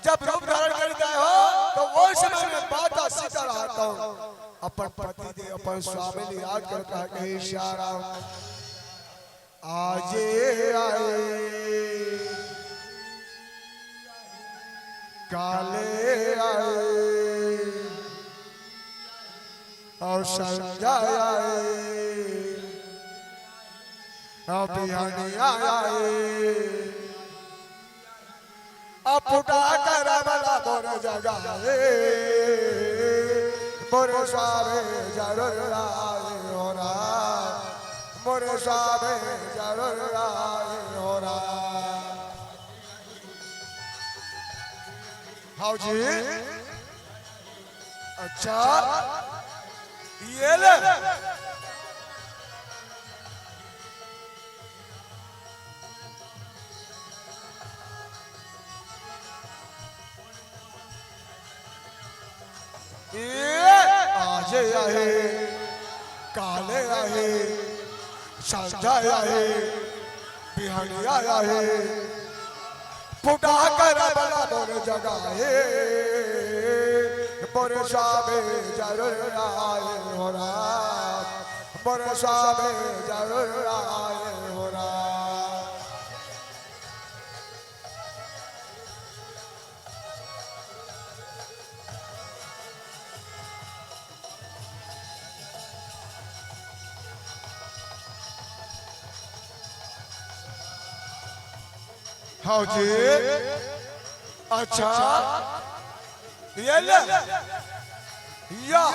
जब रूप धारण करता हो तो वो समय में माता सीता रहता हूँ अपन पति दे अपन स्वामी ने याद करता है के इशारा आज आए काले आए और संध्या आए अभियानी आए अपुटा कर बड़ा बोर जगाए बोर सारे जरूर आए हो रहा बोर सारे जरूर आए हो रहा हाँ जी अच्छा ये ले आज आए काले आए संध्या आए बिहानिया आए पुटा कर बड़ा बोर जगाए बोर साबे जरूर आए हो रहा बोर साबे जरूर आए हो रहा हाँ जी अच्छा ये ले या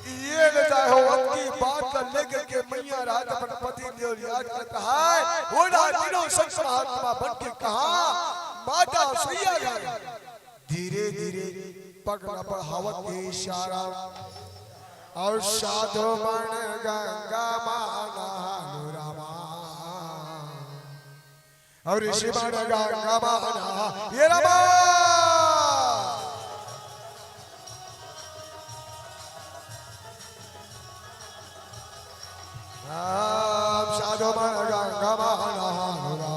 ये लेता हो अपनी बात का लेकर के मैया रात अपन पति देव याद करता है वो ना तीनों संत महात्मा बन के कहा माता सैया गया धीरे धीरे पगला बढ़ावत के इशारा और साधु मन गंगा माना रामा और ऋषि मन गंगा माना ये रामा साधु मन गंगा माना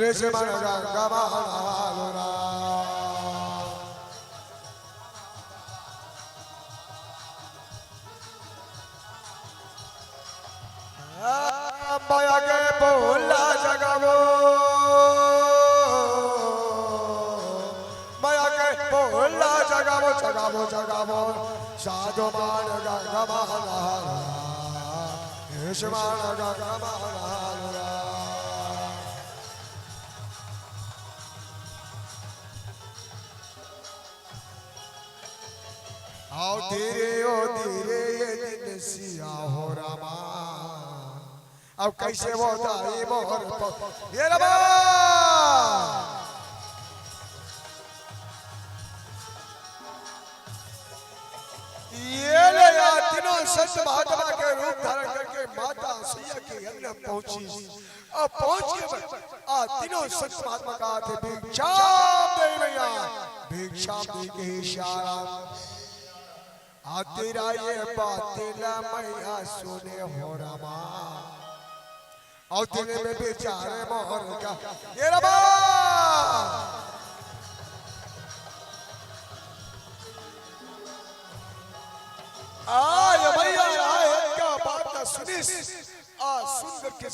ऋषि मन गंगा माना माया के बोला जगावो माया के बोला जगावो जगावो जगावो साधु मन गंगा माना ऋषिमान गंगा माना आओ धीरे ओ धीरे ये दिन सिया हो रामा अब कैसे वो दाई मोहर ये रामा ये ले यार तीनों संत महात्मा के रूप धारण करके माता सैया के अंग में पहुंची और पहुंच के तीनों संत महात्मा का थे भिक्षाम दे मैया भिक्षाम दे के इशारा तेरा ये बातिला मैया सुने हो रामा और तेरे में बेचारे मोहर का ये रामा आय भैया आए क्या बात ना सुनिस आज सुंदर के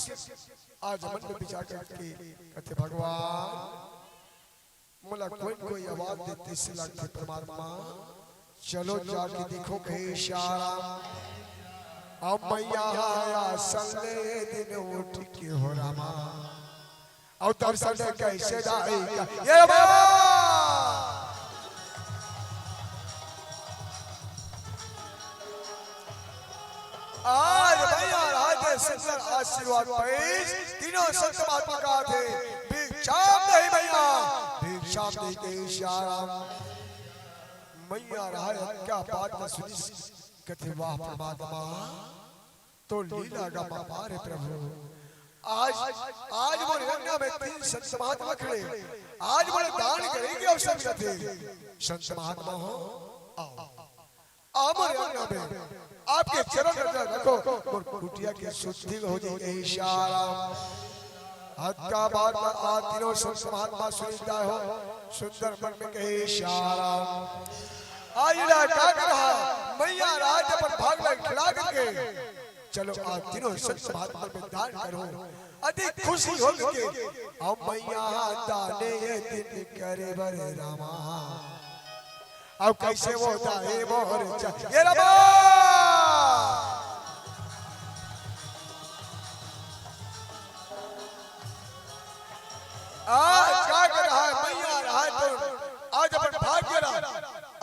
आज मन में विचार करके कहते भगवान मला कोई आवाज देते से लगते परमात्मा चलो जाके देखो कहीं इशारा अब मैया आया संगे दिन उठ के हो रामा और दर्शन कैसे जाएगा ये बाबा आज भैया राजे सुंदर आशीर्वाद पेश तीनों संत महात्मा का थे भिक्षाम नहीं भैया भिक्षाम नहीं के इशारा मैया रहा क्या बात न सुनी कहते वाह परमात्मा तो लीला का पार है प्रभु आज आज वो रंगना में तीन संत महात्मा खड़े आज बड़े दान करेंगे अवसर थे संत महात्मा हो आओ रंगना में आपके चरण रखो और कुटिया के शुद्धि हो जाए इशारा हद का बात आज तीनों संत महात्मा सुनता हो सुंदर मन में कहे इशारा आज क्या कर रहा मैया राज पर भाग में खिला करके चलो आज तीनों संत महात्मा में दान करो अधिक खुशी हो के अब मैया दाने ये दिन करे बरे रामा अब कैसे वो दाए मोहर ये रामा आज क्या कर रहा है मैया रहा है तो आज अपन भाग गया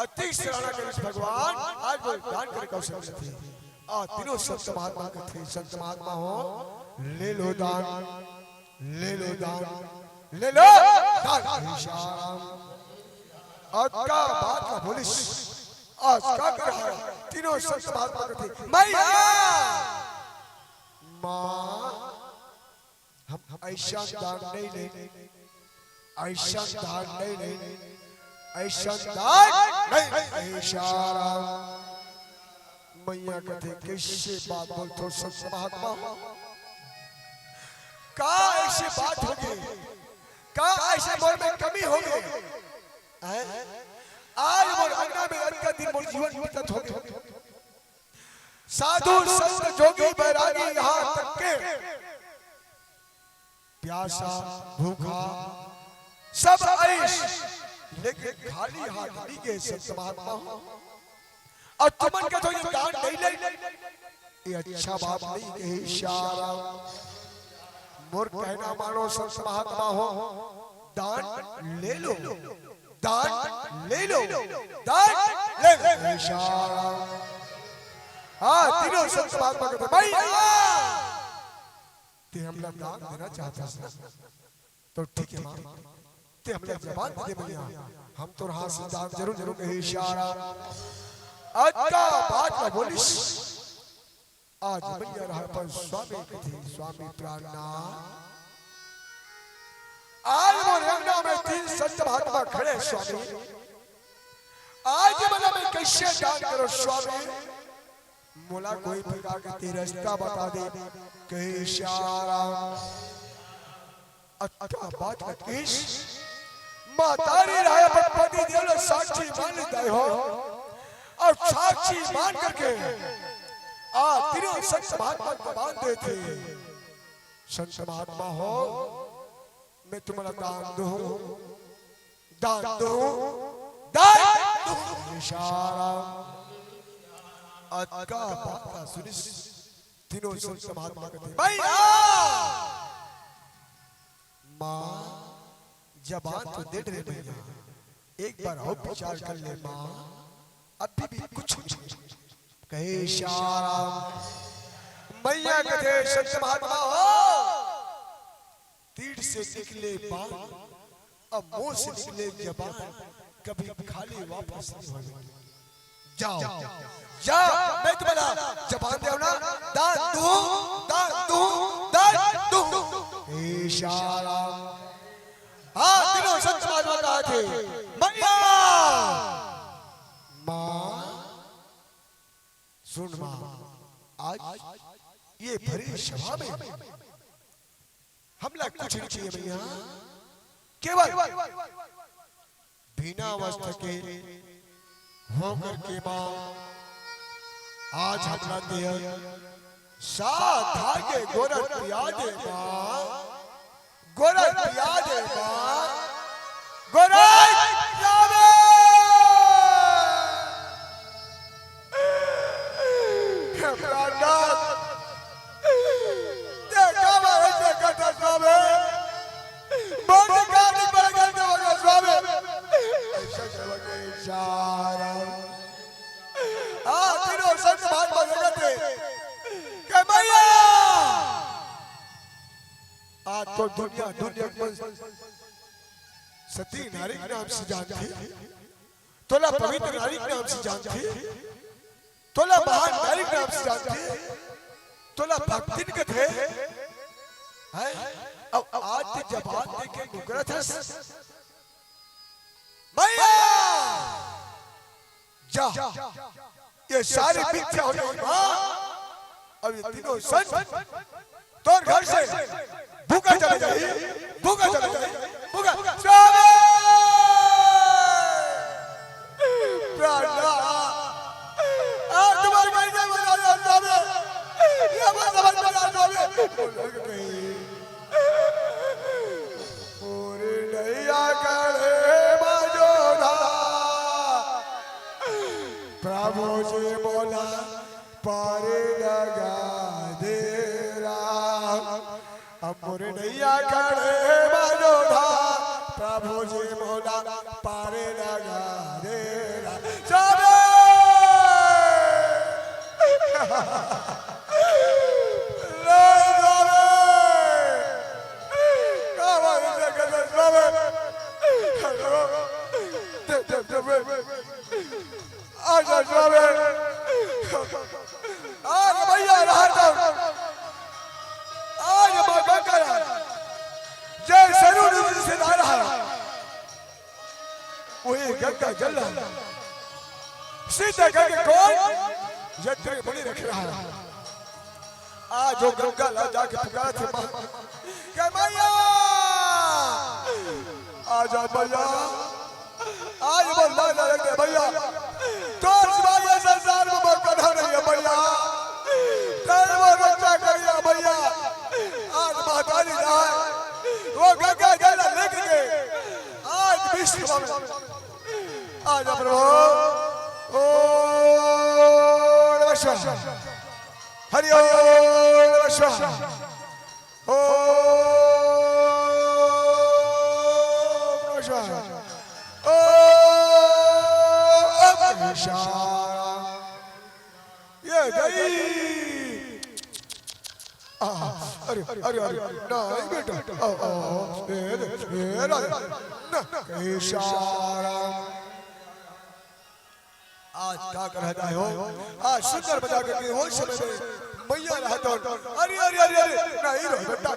अति सराहना करे भगवान आज वो दान करे कौशल थे तीनों संत महात्मा के थे संत महात्मा हो ले लो दान ले लो दान ले लो दान आज का बात का बोलिस आज क्या कर रहा है तीनों संत महात्मा के थे मैया माँ हम ऐसा दान नहीं ले ऐसा दान नहीं ले ऐसा दान नहीं इशारा मैया कहते कैसे बात बोल तो संत महात्मा का ऐसी बात होगी का ऐसे मोर में कमी होगी आज मोर अंगना में अंत का दिन मोर जीवन बीतत होगी साधु संत जोगी बैरागी यहाँ तक के प्यासा भूखा सब ऐश लेकिन खाली हाथ नहीं गए संत महात्मा और तुमन के तो ये दान नहीं ले ये अच्छा बात नहीं के इशारा मोर कहना मानो संत महात्मा हो दान ले लो दान ले लो दान ले इशारा हाँ तीनों संत महात्मा कहते भाई ते हमला दान देना चाहता है तो ठीक है मां ते हमला जवाब दे भैया हम तो हाथ से दान जरूर जरूर के इशारा आज का बात का बोलिस आज भैया रहा पर स्वामी कथी स्वामी प्राणनाथ आज वो रंगना में तीन संत महात्मा खड़े स्वामी आज मना में कैसे दान करो स्वामी मोला कोई प्रकार का ते रास्ता बता दे कहे इशारा अच्छा बात का केश मातारी राय पर पति देव साक्षी मान दे हो और साक्षी मान करके तीनों संत महात्मा को बांध देते संत महात्मा हो मैं तुम्हारा दान दूं इशारा का बात सुनी तीनों संत महात्मा कहते भैया माँ जबान तो दे रहे भैया एक बार और विचार कर ले माँ अभी भी कुछ कहे इशारा मैया कहते संत महात्मा हो तीर से निकले बाण अब मुंह से निकले जबान कभी खाली वापस नहीं होगी जाओ जाओ मैं तुम्हारा जबान दे ना दान दूं इशारा हाँ तीनों संत महात्मा कहा थे मैया माँ सुन माँ आज ये भरी सभा में हमला कुछ नहीं चाहिए भैया केवल बिना वस्त्र के होकर के माँ आज हमला दिया साथ आगे गोरख पियादे माँ गोरख पियादे माँ गोरख पियादे तो दुनिया दुनिया को सती नारी के नाम से जानती, तोला पवित्र नारी के नाम से जानती, तोला महान नारी के नाम से जानती, तोला भक्तिन के थे। अब आज ते जवान देके मुकरा था मैया जा, ये सारी पीछे हो गई माँ। अब ये तीनों संत तोर घर से भूखा चले जाए, भूखा चले जाए, भूखा स्वामी प्राणा आज तुम्हारे घर से बना दो स्वामी, ये बात समझ में आ स्वामी। पूरी नैया करे मजोधा, प्रभु जी बोला पारे लगा दे राम। अमर नैया करे मजोधा, प्रभु जी बोला पारे लगा दे राम। स्वामी आजा स्वामी, आज भैया रहा था, आज बाबा का जय सरूर से ला रहा, वही गंगा जल सीधा करके कौन यत्र बनी रख रहा है। आज वो गंगा ला जाके पुकारा थे क्या मैया आजा भैया, आज वो लाना रख दे भैया, तो सिवाय संसार में कोई कथा नहीं है भैया, तेरे वो रक्षा करिए भैया। आज महतारी जाए वो गंगा जल लेके गए आज विश्व में, आज प्रभु ओ नमः हरि ओम नमः ओ ये गई। अरे अरे अरे नहीं बेटा, आज क्या कर रहा हो, आज सुंदर बजा करके हो समय में मैया रहता हूँ। अरे अरे अरे अरे नहीं रो बेटा,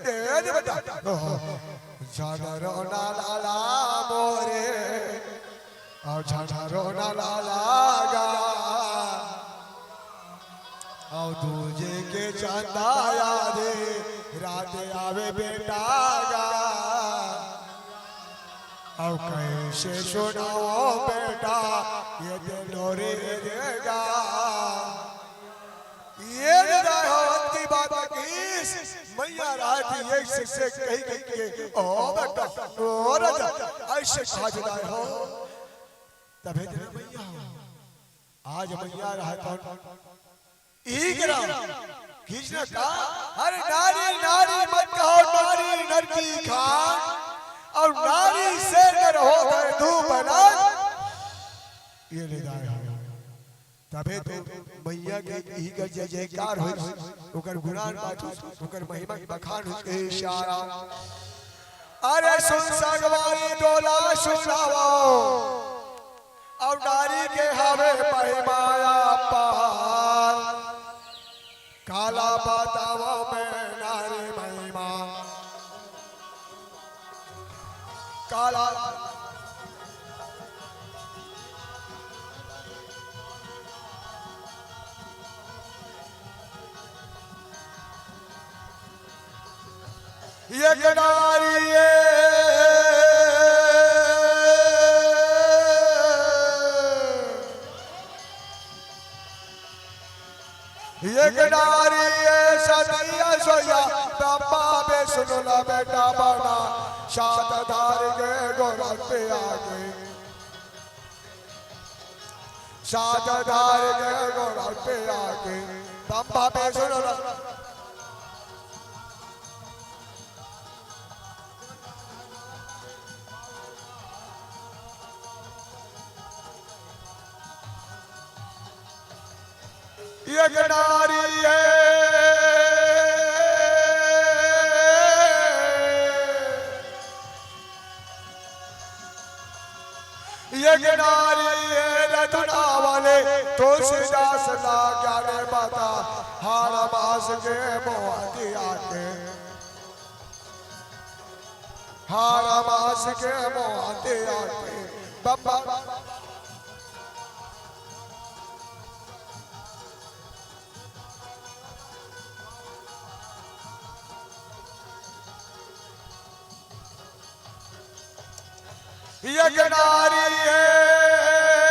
ये बेटा झाड़ा रोना लाला मोरे और झाड़ा रोना लाला गा, और तुझे के चंदा यादे रात आवे बेटा गा, और कैसे सुनाओ बेटा ये दिलोरे देगा। ये की बात किस मैया राती एक से कही कही के ओ बेटा ओ राजा ऐसे खा जाए हो तबे तेरे मैया आज मैया रहता ईगरा खींचना का। अरे नारी नारी मत कहो, नारी नर की खान, और नारी से नर हो गए धूप नाच। ये ले जाए तबे तो मैया के ही का जय जयकार हो, ओकर गुणगान बाटू, ओकर महिमा के बखान हो इशारा। अरे सुन सगवारी डोला सुनावो, और नारी के हवे महिमाया पार, काला बतावो में नारी महिमा काला। ये नारी ये नारी सदिया सोया बाबा बे सुनो ला बेटा बना सात धार के गोरख पे आगे, सात धार के गोरख पे आगे बाबा बे सुनो ला। ये नारी है सदा ज्ञाने माता हार मास के मोहती आके हार मास के मोहती आके बाबा एक नारी है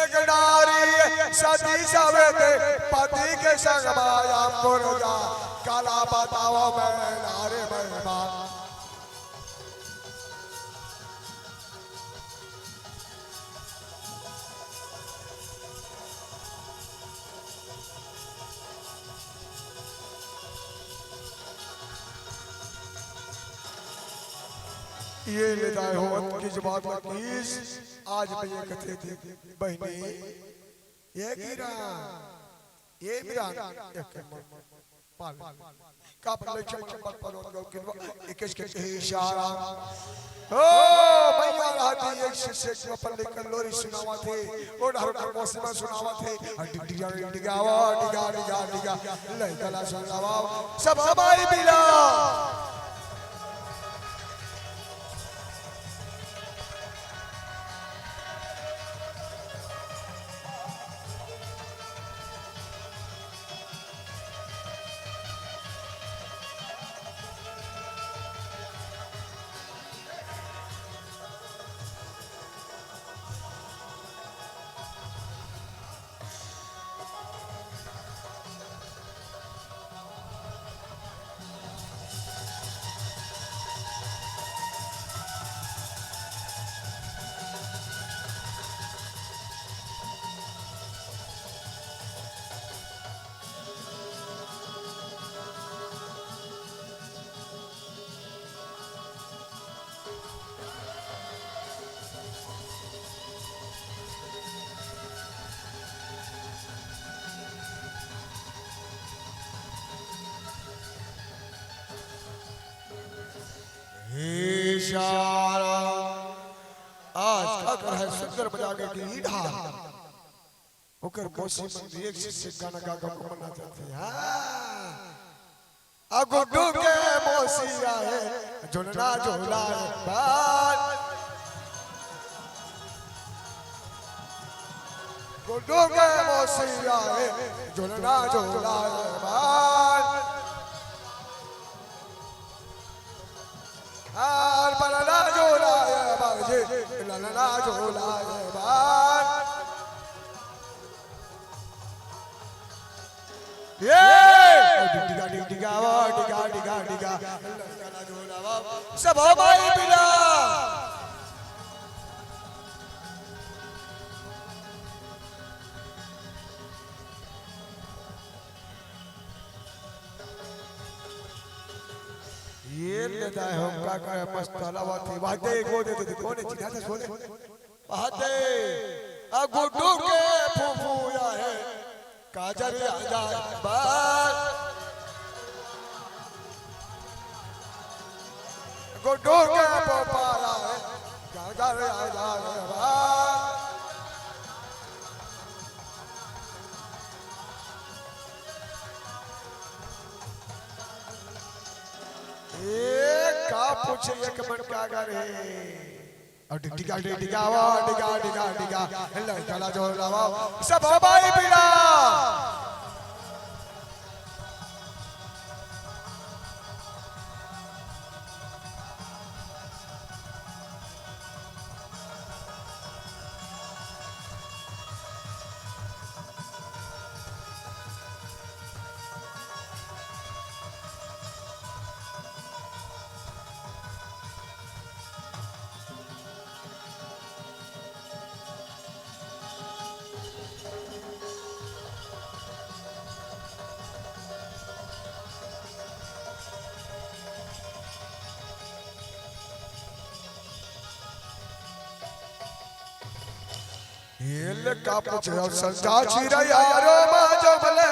एक नारी सती सवेते पति के संग माया मुर्गा काला बताओ मैं नारे महिमा ये लेदाय हो की जबात किस आज मैं ये कथे थी बहनी ये गिरा ये मिरा एक पाल का पर लक्ष्य पर पर और एक के इशारा ओ मैया रहती एक शिष्य पर लेकर लोरी सुनावा थे और हर मौसम सुनावा थे डिगा डिगावा डिगा डिगा डिगा लहकला सुनावा सब हमारी बिला इशारा आज का कर है शंकर बजा के लीढ़ा होकर मौसी मंदिर एक से गाना गा गा को मना जाते हैं अगुड्डू के मौसी आए झुलना झूला बाल गुड्डू के मौसी आए झुलना झूला बाल आर बलना झोलाए बाजे ललना झोलाए बाल ये डिगा डिगा डिगा डिगा डिगा ललना झोलावा सब हमारी बिना ये लेता है हम का मस्त हलावा थी बाते को दे दे कौन चिढ़ा था सोने बाते आ गुड्डू के फूफूया है काजर आजा बात गुड्डू के पोपाया है काजर आजा बात का पूछे एक मन का करे और डिगा डिगा वा डिगा डिगा डिगा लड़का जो लावा सब हमारी बिना ये का पूछे और संजा छिरा यारो मा जो भले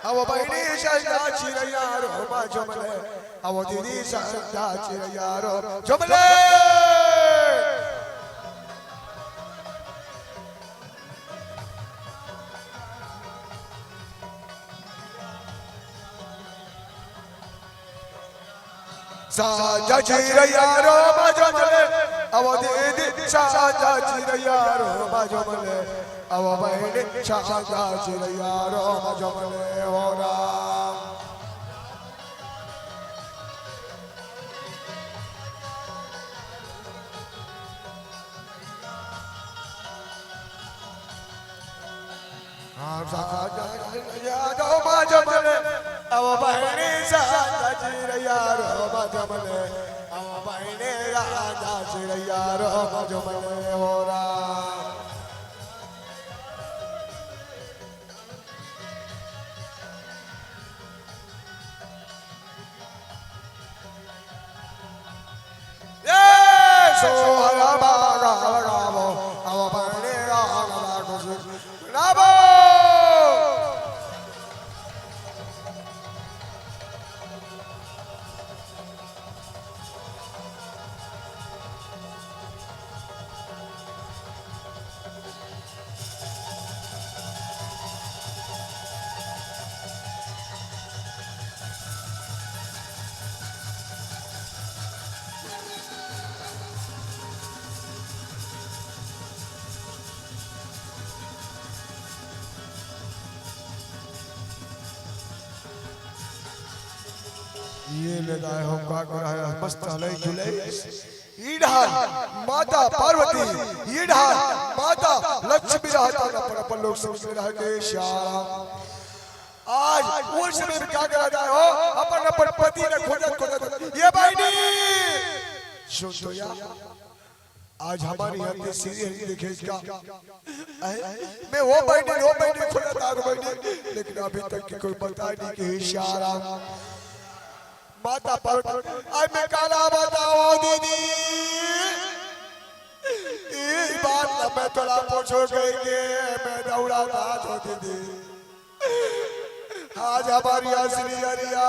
अब बहनी संजा छिरा यारो मा जो भले अवधि संजा चिरयारो जुमले संजा चिरयारो जुमले अवधि संजा चिरयारो जुमले अवधि संजा चिरयारो जुमले हो राम यारो बाजमले अब बहनी साजा चिरयारो बाजमले अब बहनी राजा चिरयारो बाजमले हो राम ये सोहरा बागा लगावो अब बहनी राजा कुछ लगावो ये लगाए हो का कराया मस्त हले झूले ईढ़ा माता पार्वती ईढ़ा माता लक्ष्मी रहता न पर लोग समझ रहा है कि श्याम आज उस समय में क्या करा जाए हो अपन अपन पति ने खोजत ये बहनी सुन तो यार आज हमारी यहाँ पे सीरियल देखे इसका मैं वो बहनी खोजत आ बहनी लेकिन अभी तक की कोई पता नहीं कि श्याम माता पार्वती आई मैं काला बताओ दीदी ये बात ना मैं तोला पूछो गई के मैं दौड़ा था तो दीदी आज हमारी असली अरिया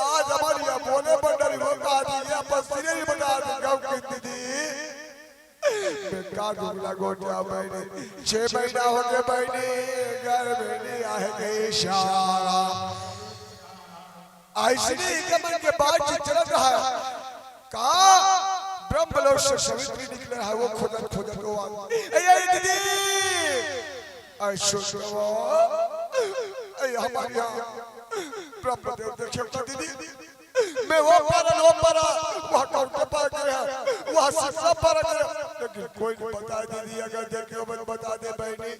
आज हमारी बोले बंडरी वो कहा दी पर सिरे ही बता दी गाँव की दीदी मैं का डूबला गोटिया बहनी 6 महीना हो गए बहनी घर में नहीं आए गई शारा ऐसने कमल के बाद चल रहा है कहा ब्रह्मलोक से सवित्री निकल रहा है वो खुदत वो ए दीदी ऐशो हमारे यहाँ ब्रह्मदेव देखे तो दीदी मैं वो पारा वहाँ कौन के पार गया वहाँ सब पारा गया लेकिन कोई नहीं बता दीदी अगर देखे हो बता दे बहनी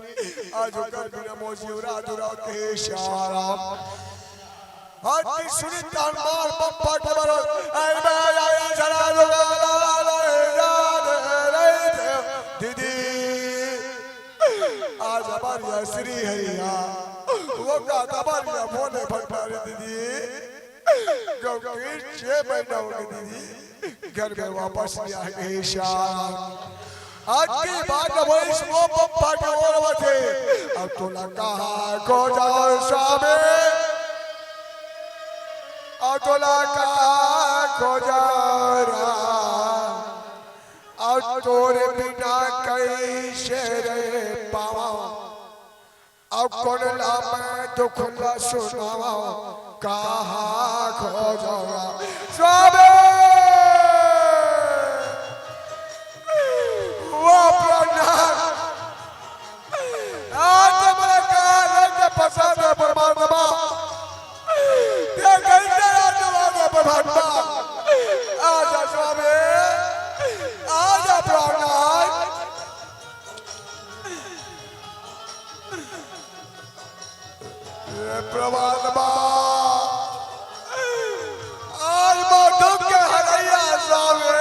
आज होकर बिना मोजी उड़ा के शाराम आज की सुनी तान मार पप्पा के बरो आई मैं आया चला दीदी आज हमारी श्री हरिया वो का हमारी मोने भटकारे दीदी क्योंकि 6 महीना हो गए दीदी घर में वापस नहीं आ गए शाम आज की बात वो इस वो पप्पा के ओर बचे अब तो लगा को जाओ स्वामी अतोला का खोजारा और तोरे बिना कई शेर पावा और कौन ला मैं दुख ला सुनावा कहाँ खोजारा स्वामी वो प्राण आज मेरे कान के पसंद परमात्मा भगवान आजा स्वामी आजा प्राण प्रभातमा आज मधु के हरैया स्वामी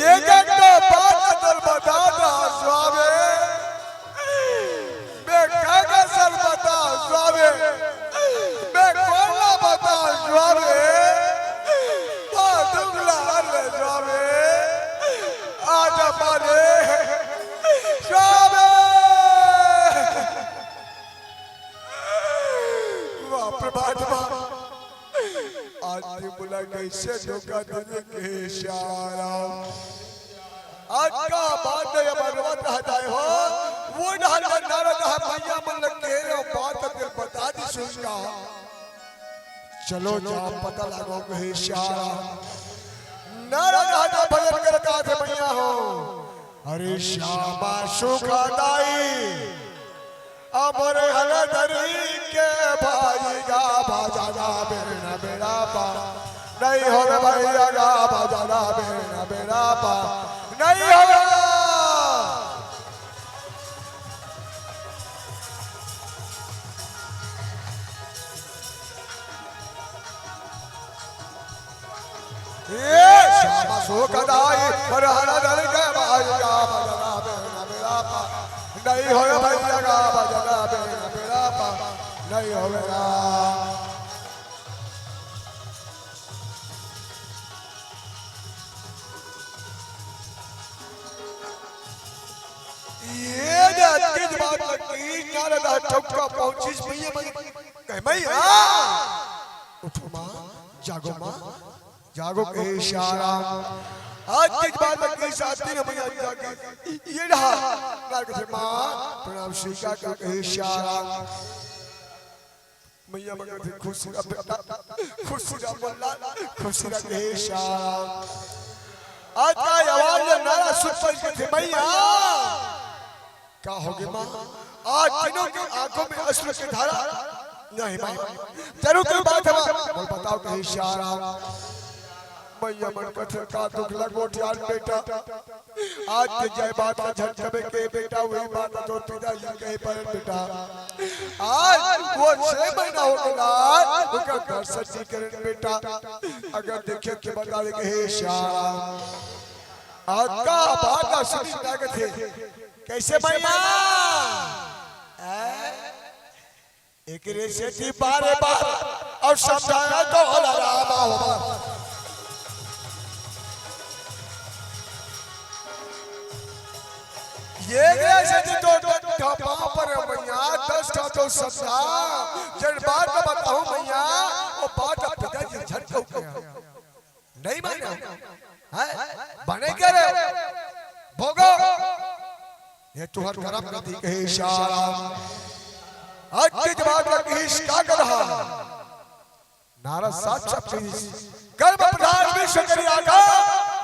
ये गंगा बात बता स्वामी मैं क्या सर बता स्वामी स्वामी स्वामी आज हमारे स्वामी कैसे धोखा दे के श्याम आज का बात है बर्बाद रहता है हो वो डाल नारद है भैया मन के रे बात दिल बता दी सुनका चलो जा पता लगो के श्याम नारद है भजन करता थे भैया हो अरे श्यामा सुखदाई अमर हलधरी के भाई गा बाजा बेना बेड़ा पा नहीं हो भैया गा बाजा बेना बेड़ा पा नहीं होगा ये श्यामा सुखदाई पर हलधर के भाई गा बाजा बेना बेड़ा पा नहीं होगा भैया गा बाजा बेना बेड़ा पा नहीं होगा किस बात की नारद चौका पहुंची भैया कह भैया उठो मां जागो के इशारा आज किस बात की साथी ने भैया जाके ये रहा नारद से मां प्रणाम श्रीका का के इशारा भैया मगर खुशी बोला खुशी का के इशारा आज का आवाज नारा सुन के थे भैया क्या होगी माँ आज तीनों की आंखों में अश्रु की धारा नहीं माँ जरूर कोई बात है माँ बताओ कहीं इशारा भैया मन कथन का दुख लगो ध्यान बेटा आज के जय बात झटकबे के बेटा वही बात जो पिताजी कहे पर बेटा आज वो 6 महीना हो गया उनका घर सच्ची करें बेटा अगर देखे के बता दे के इशारा आज का बात सुनी लागे थे कैसे भैया एक रेसेटी बारे बार और समझाया तो होला रामा होगा ये रेसेटी तो ढापा पर भैया 10 का तो समझा जब बात बताऊं भैया वो बात पिताजी झट हो गया नहीं माना है बने करे भोगो ये तुहर करम नदी के इशारा आज के जवाब का किस का कर रहा नारद साक्षात कर्म प्रधान विश्व करिया का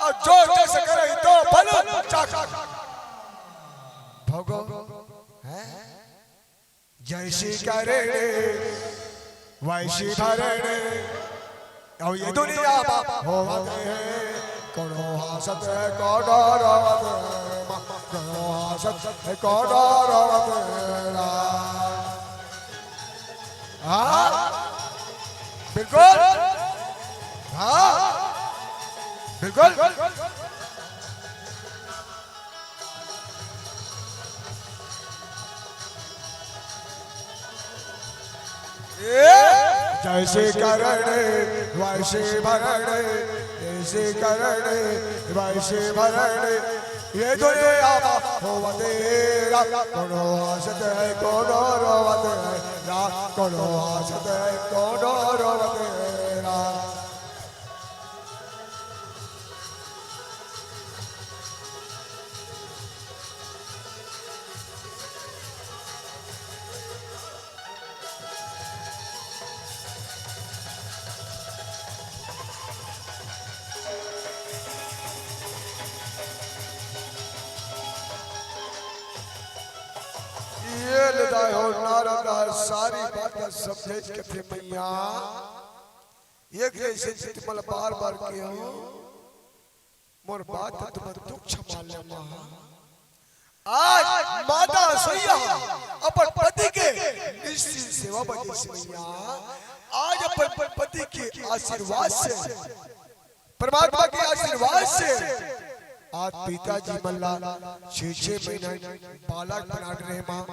और जो जैसे करे तो फल चाका भोगो है जैसी करे वैसी भरे और ये दुनिया होते हैं कोनो हासत कोनो रोवत कोनो हासत कोनो रोवत हाँ बिल्कुल हाँ बिल्कुल जैसे करणे वैसे भरणे जैसे करणे वैसे भरणे ये दुनिया होवतेरा कोनो हसत है कोनो रोवत है कोनो हसत है कोनो रोवत है सारी बात समझे के थे मैया एक जैसे चितमल बार बार किया मोर बात तुम दुख क्षमा ले मां आज माता सैया अपन पति के निश्चित सेवा बजे से मैया आज अपन पति के आशीर्वाद से परमात्मा के आशीर्वाद से आज पिताजी मल्ला 6 महीने बालक बना रहे मां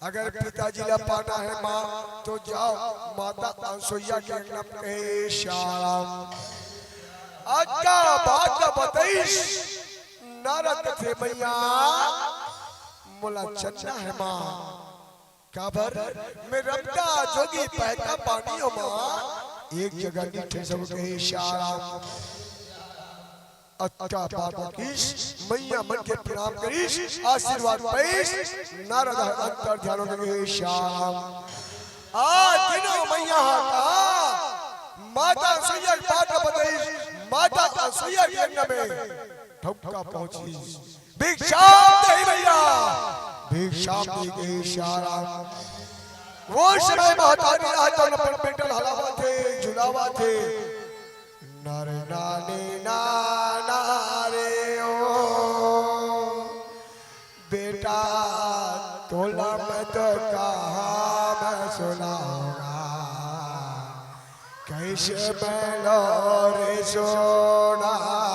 अगर पिताजी ला पाना है माँ तो जाओ माता अनसुईया के नाम के श्याम आज का बात बताइश नारद थे मैया मोला चन्ना है माँ काबर मैं रमता जोगी पहता पानी हो माँ एक जगह नीचे सब कहे शाराम अच्छा बाबा कीश मैया मन के प्रणाम करीश आशीर्वाद पैस नारद अंतर ध्यान कहे शाराम आ दिनो मैया का माता सैया बात बताई माता सैया यज्ञ में ठुक्का पहुंची भिक्षा दे भैया भिक्षा दे शाराम वो समय महतारी हाथों पर पेटल हलावा थे झुलावा थे नर नाने नाना रे ओ बेटा तोला मत कहा मैं सुनाऊंगा कैसे मैं लोरे सुनाऊंगा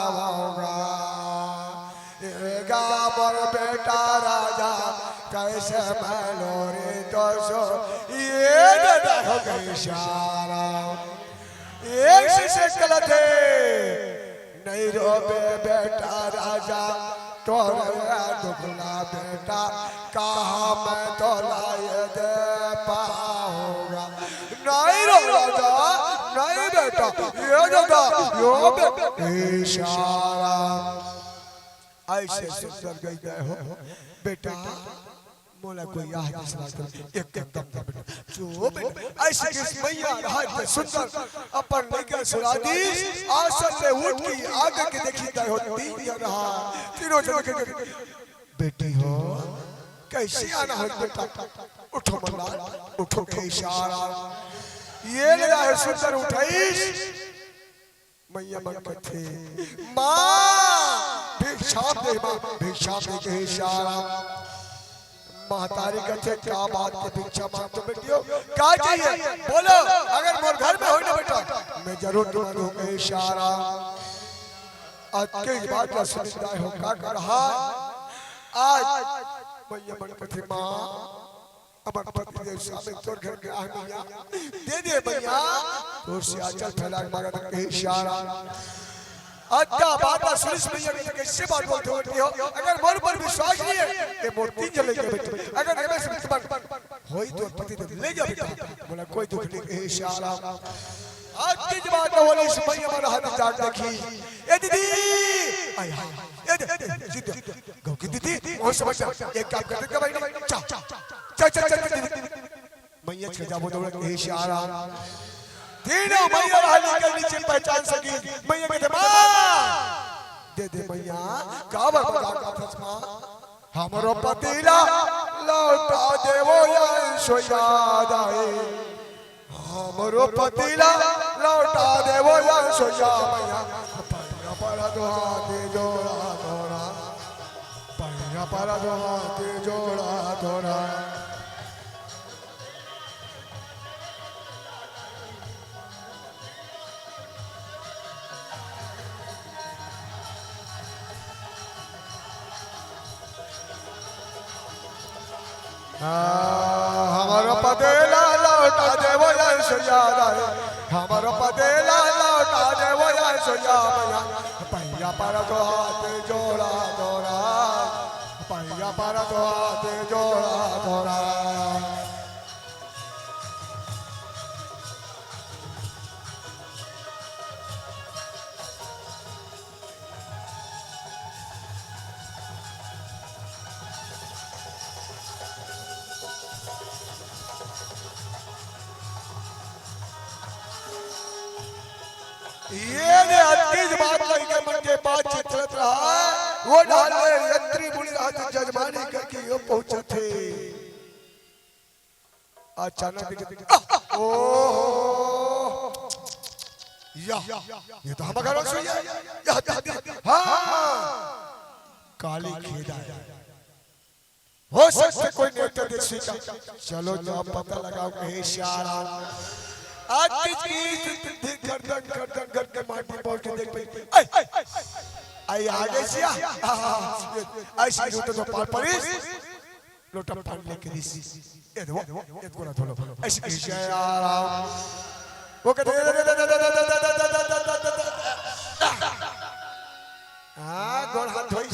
गाबर बेटा राजा कैसे मैं लोरे तो सो ये दादा हो गई शारा एक से गलत है नहीं रोबे बेटा राजा तो दुगला बेटा कहा मैं तो लाए दे पाऊंगा नहीं रो राजा नहीं बेटा ये दादा यो बेटा इशारा ऐसे सुंदर गई हो बेटा मोला कोई याद नहीं एक दम बेटा जो बेटा ऐसे किस मैया हाथ में सुंदर अपन लेकर सुरादी आसन में उठ की आगे की देखी गए हो तीन रहा तीनों जन के बेटी हो कैसे आना है बेटा उठो मल्ला उठो के इशारा ये लगा है सुंदर उठाइश मैया मन के थे माँ भिक्षा दे के इशारा महतारी कहते क्या बात की भिक्षा मांगते बेटियों क्या चाहिए बोलो अगर मोर घर में हो ना बेटा मैं जरूर तुम्हारे होंगे इशारा आज के बात का सुनिंदा हो क्या कर रहा आज मैया मन कहते माँ अमर पति देव स्वामी तोर घर के आ मैया दे मैया तोर से आंचल फैला के मांगा के इशारा अच्छा बात सुनिस मैया के कैसे बात बोलते हो अगर मोर पर विश्वास नहीं है ये मूर्ति जले के बेटे अगर एमे से बात होई तो पति तो ले जा बेटा बोला कोई दुख नहीं इशारा आज की बात बोली इस मैया मन हाथ जाग देखी ए दीदी आय हाय ए दीदी गौ की दीदी वो समझ एक काम कर दे भाई चल मैया के जाबो दौड़ के इशारा तीनों मैया हाली के नीचे पहचान सकी मैया के मां दे मैया काबर का फसमा हमरो पतिला लौटा देवो यशो याद आए हमरो पतिला लौटा देवो यशो मैया पैरा पर दो हाथ जोड़ा धोरा पैरा पर दो हाथ जोड़ा धोरा हमारा पतेला लौटा देवो यशो याद आए हमारा पतेला लौटा देवो यशो मैया पैया पर दो हाथ जोड़ा धोरा पैया पर दो हाथ जोड़ा धोरा ये ने अतीज बात लगे मन के बात चित्रत रहा वो डाल में यंत्री बुली रात जजमानी करके यो पहुंचे थे अचानक ओ या ये तो हम घर सुई है हां काली खेदा हो सकते कोई नेता देसी का चलो जो पता लगाओ कहीं इशारा आज की गर्दन करके माटी पहुंच देख पे आई आगे से ऐसे लोटा तो पार परिस लोटा पान लेके दिस ये दो ये कोना थोलो ऐसे इशारा वो कहते हां गोड़ हाथ धोई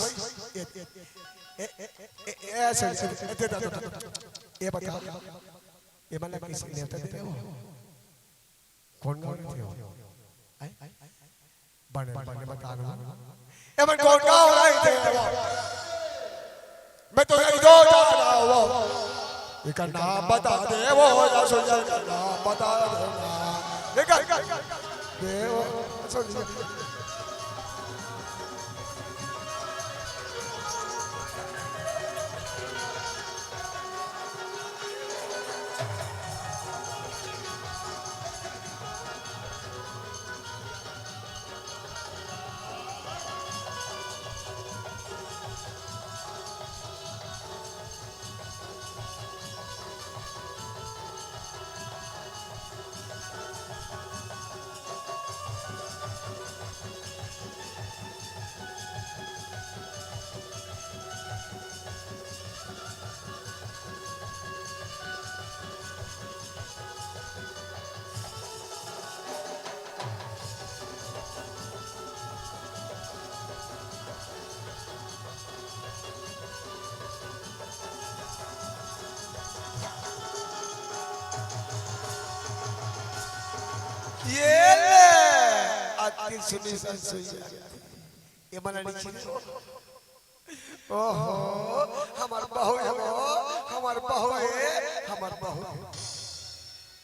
ऐसे ये बता ये मतलब किसी नेता देते हो कौन गा रहे थे बने बने बता दो ए मैं कौन गा रहे थे मैं तो इधर जा रहा हूँ इसका नाम बता दे वो या सोचा का नाम बता दे दे वो सोचा ये ले आती सुनी संसुइया ये मना नहीं ओहो हमार बहू है वो हमार बहू है हमार बहू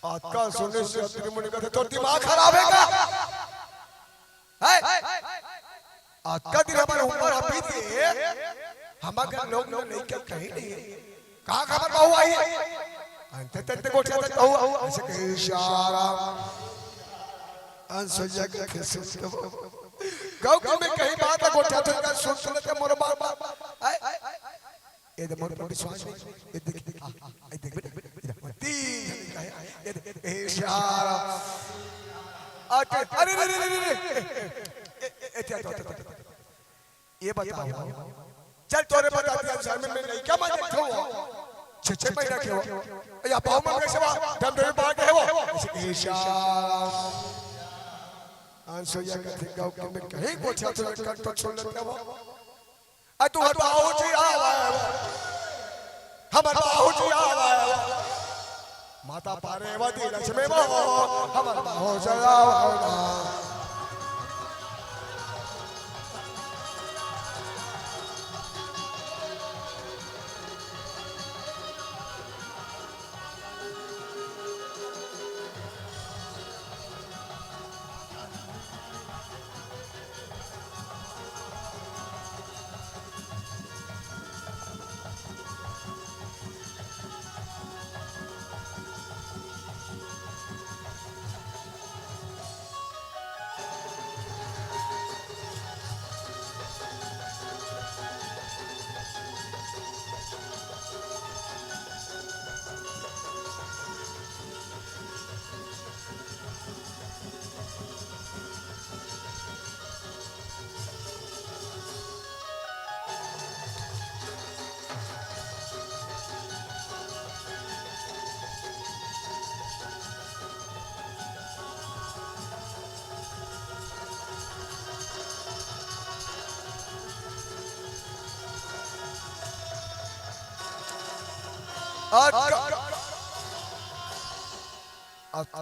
आज का सुनने से तेरे मन का तो दिमाग खराब है क्या आज का दिन हमारे ऊपर अभी थी हमारे लोग नहीं क्या कहीं नहीं कहाँ खबर बहू आई अंते तंते को क्या बहू ऐसे कहीं इशारा अंसुइया के कैसे गाँव में कहीं बात है गोठा तो का सुन लेते मोर बाबा ये तो मोर पर विश्वास नहीं ये देख तीन ये इशारा अरे अरे ये बताओ चल तोरे बता दिया अंसार में नहीं क्या मान क्यों छह महीना क्यों या पाव में कैसे दम दे बात है वो इशारा अंसुइया का गाँव के में कहीं गोठा तो कर तो छोड़ लेते वो आ तू बाहू जी आवा हमार बाहू जी आवा माता पारे वदी लक्ष्मी वो हमार बाहू जी आवा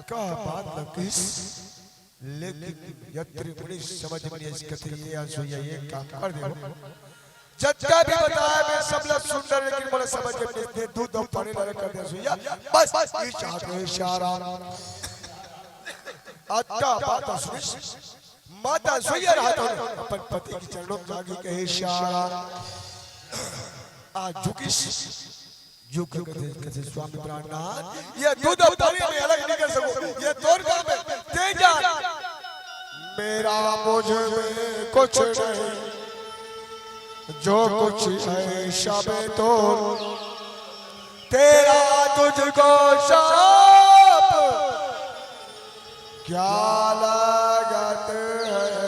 का बात न किस लेकिन यत्री बड़ी समझ में इसकती ये अंसुइया ये काम कर दे जज्जा भी बताया मैं सब लोग सुन रहे लेकिन बड़ा समझ में नहीं दूध और पानी लगा कर दे अंसुइया बस ये चाहते इशारा आज का बात सुन माता अंसुइया रहा था अपन पति के चरणों में जाके कहे इशारा आज झुकिस युग कहते स्वामी प्राणनाथ ये दूध और पानी में अलग नहीं कर सकूं ये तोड़ कर में तेजा मेरा मुझ में कुछ नहीं जो कुछ है शबे तो तेरा तुझको शाप क्या लागत है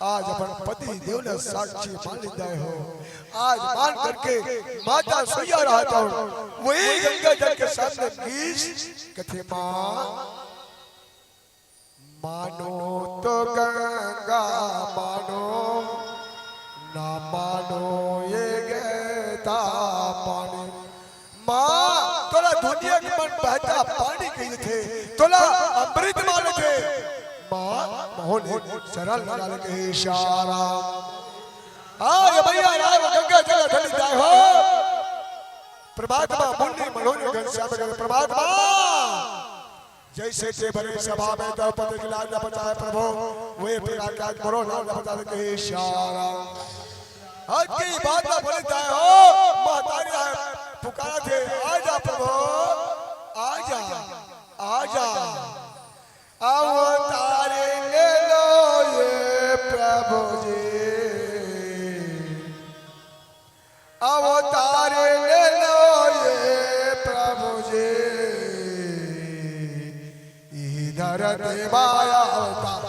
आज अपन पति देव ने साक्षी मान लिया हो आज मान करके माता सुइया रहा था वही गंगा जल के सामने गीस कथे मानो तो गंगा मानो ना मानो ये गता पानी माँ तोरा दुनिया के मन बहता पानी कहीं थे तोला अमृत मान थे मोहन सरल लाल के इशारा आज भैया राय गंगा जल धनी जाय हो प्रभातमा मुन्नी मनोज घनश्याम कर प्रभातमा जैसे ते भरे सभा में द्रौपदी की लाज न बचाए प्रभु वे प्रकार का करो ना बता के इशारा आज की बात ना बोलता है हो महतारी पुकारा थे आजा प्रभु आजा आजा अवतारे ले लो ये प्रभु जी अवतारे ले लो ये प्रभु जी इधर देवाया अवतार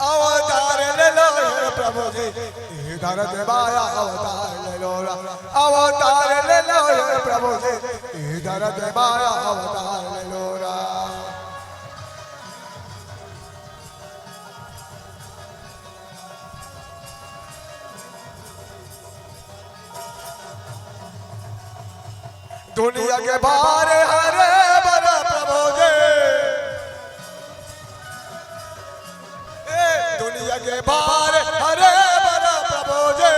अवतार ले लो प्रभु जी इधर देवाया अवतार ले लो अवतार ले लो प्रभु जी इधर देवाया अवतार ले लो दुनिया के बाहर हरे बड़ा प्रभु जी दुनिया के बाहर हरे बड़ा प्रभु जी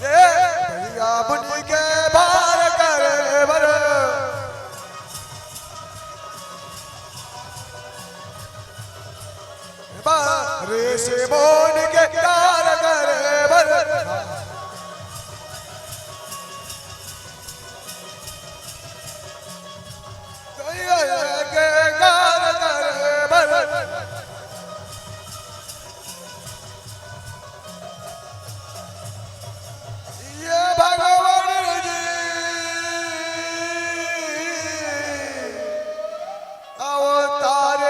भैया बुनी के बाहर करे बर रे से मोन के कार करे बर ये भगवान जी अवतार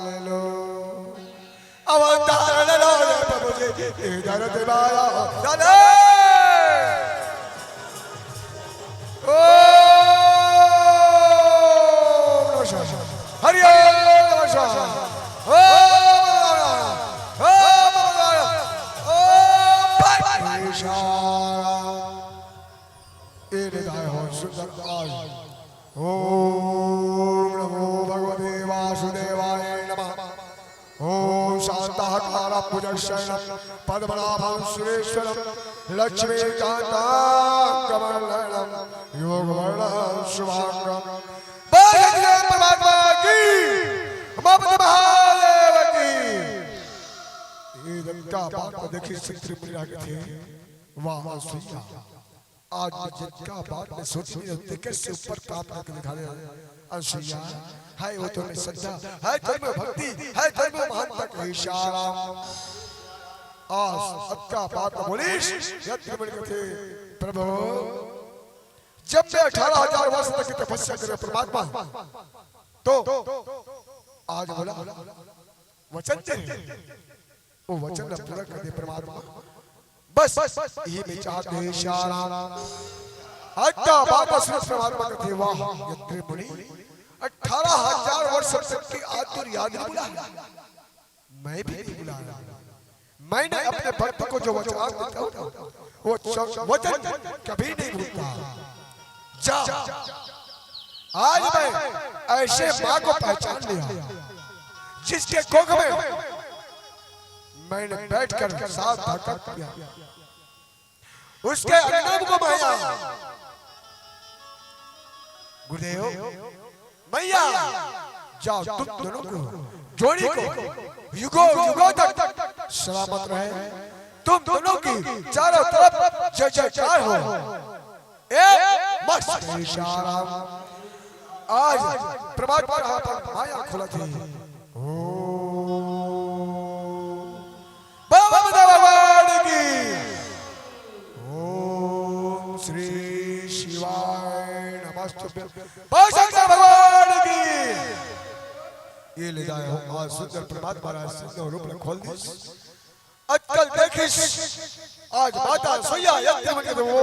ले लो अवतार ले लो प्रभु जी इधर देवाया दादा ओ हरि ओम नमो भगवते वासुदेवाय नमः ओम शांताकारं भुजगशयनं पद्मनाभं सुरेश्वरं लक्ष्मीकान्तं कमलनयनं योगवर्णं शुभांगं भगवते परमात्मा की महादेव की ये का बात देखिए श्री मुनिया के थे वाह सुनिया आज जिनका बात में सोच नहीं होते कैसे ऊपर काम करके दिखा रहे हैं अंशुया है वो तो में श्रद्धा है तो में भक्ति है तो में महानता का इशारा आज अक्का बात बोलिश यत्र मिल थे प्रभु जब मैं 18,000 वर्ष तक की तपस्या करे परमात्मा तो आज बोला वचन थे वो वचन पूरा कर दे परमात्मा बस ये विचार दे इशारा अक्का बात असली परमात्मा का थे वाह यत्र मुनि 18,000 वर्ष तक की आज तो याद नहीं बुला मैं भी नहीं बुला मैंने अपने भक्त को जो वचन देता हूं वो वचन कभी नहीं भूलता जा आज मैं ऐसे मां को पहचान लिया जिसके कोख में मैंने बैठकर साथ धक्का किया उसके अंगम को माया गुरुदेव मैया जाओ तुम दोनों को जोड़ी को युगों युगों तक सलामत रहे तुम दोनों की चारों तरफ जय जयकार हो एक मस्त इशारा आज परमात्मा पर माया खुला थी भगवान की ओम श्री शिवाय नमस्तुभ्यं भगवान की ये ले जाए हो आज सुंदर प्रभात महाराज सुंदर रूप में खोल दी अक्कल देखिस आज माता सोया यज्ञ में कहते हो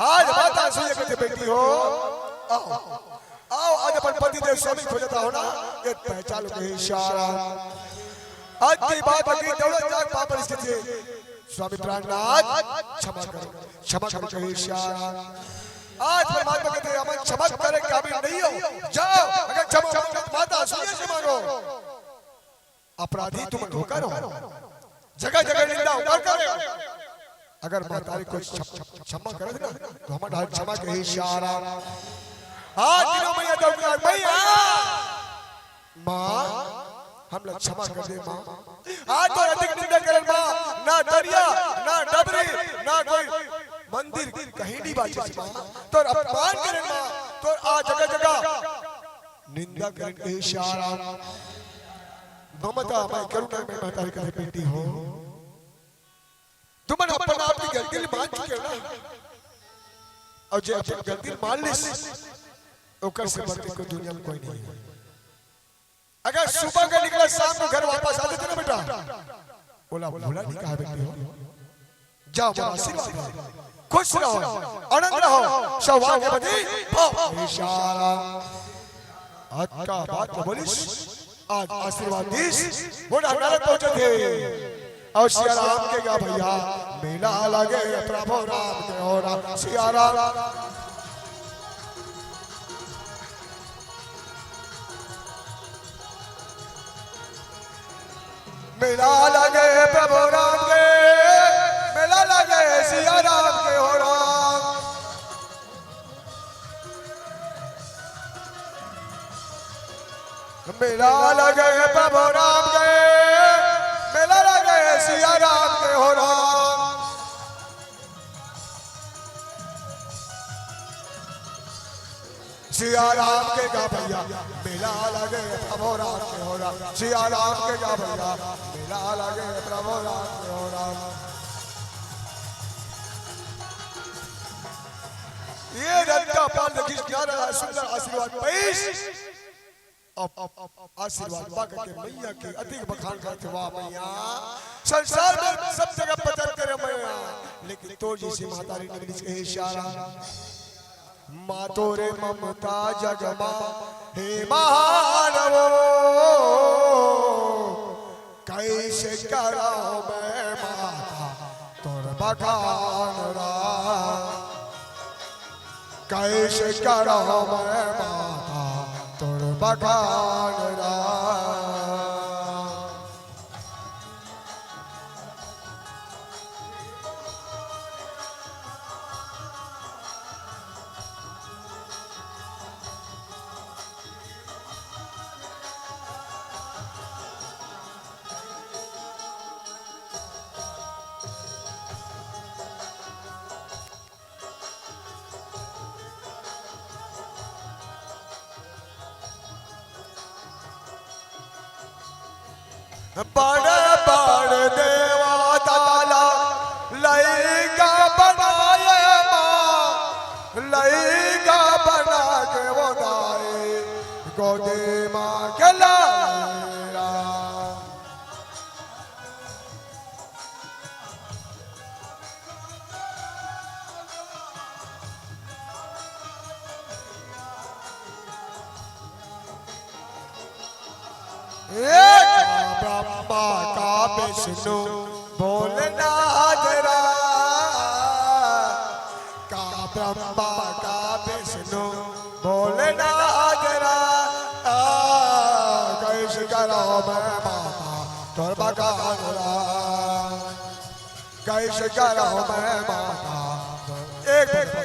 आज माता सोया कहते बेटी हो आओ आओ आज अपन पति देव स्वामी खोजता हो ना ये पहचान के इशारा आज की बात की दौलत जाग पापर स्थिति स्वामी प्राणनाथ क्षमा करो के इशारा आज परमात्मा कहते हैं हम क्षमा करें कि अभी नहीं हो जाओ अगर क्षमा माता सोया से मांगो अपराधी तुम धोखा रहो जगह जगह निंदा उतार करे अगर मातारी को क्षमा कर देना तो हमारा क्षमा के इशारा आज दिनों में तो भैया माँ हम लोग क्षमा कर दे माँ आज तो अधिक निंदा करें माँ ना दरिया ना डबरी ना कोई मंदिर कहीं नहीं बाजी माँ तो अपमान करें माँ तो आज जगह जगह निंदा करें के इशारा ममता मैं करुणा में महतारी करे बेटी हो तुमने अपना आपकी गलती मान चुके हो ना और जो अपनी गलती मान ली ओकर से बढ़कर कोई दुनिया में कोई नहीं है अगर सुबह का निकला शाम को घर वापस आ जाते ना बेटा बोला भूला नहीं कहा बेटी हो जाओ आशीर्वाद खुश रहो आनंद रहो सौभाग्यवती इशारा आज का बात बोलिस आज आशीर्वाद दीस बोला नरक पहुंचे थे और सिया राम के गा भैया मेला लगे प्रभु राम के और सिया राम मेला लगे प्रभु राम के मेला लगे सिया राम के हो राम मेला लगे प्रभु राम के मेला लगे सिया राम के हो राम सिया राम के गा भैया मेला लगे प्रभु राम के हो राम सिया राम के गा भैया मेला लगे प्रभु राम के हो राम ये रथ का पाल देखिए क्या रहा सुंदर आशीर्वाद पेश आशीर्वाद पाकर के मैया की अधिक बखान करते वाह मैया संसार में सब जगह प्रचार करे मैया लेकिन तो जैसी माता री नगरी के इशारा माँ तोरे ममता जगमा हे महानवो कैसे करो मैं माता तोर बखान रा कैसे करो मैं माता तोर बखान रा बड़ बड़ देवा ताला लईका बनाए माँ लईका बना के वो गाए गोदे माँ के लाएरा ब्रह्मा का विष्णु भोलेनाथ रा का ब्रह्मा का विष्णु भोलेनाथ रा कैसे करो मैं माता तोर बखान रा कैसे करो मैं माता एक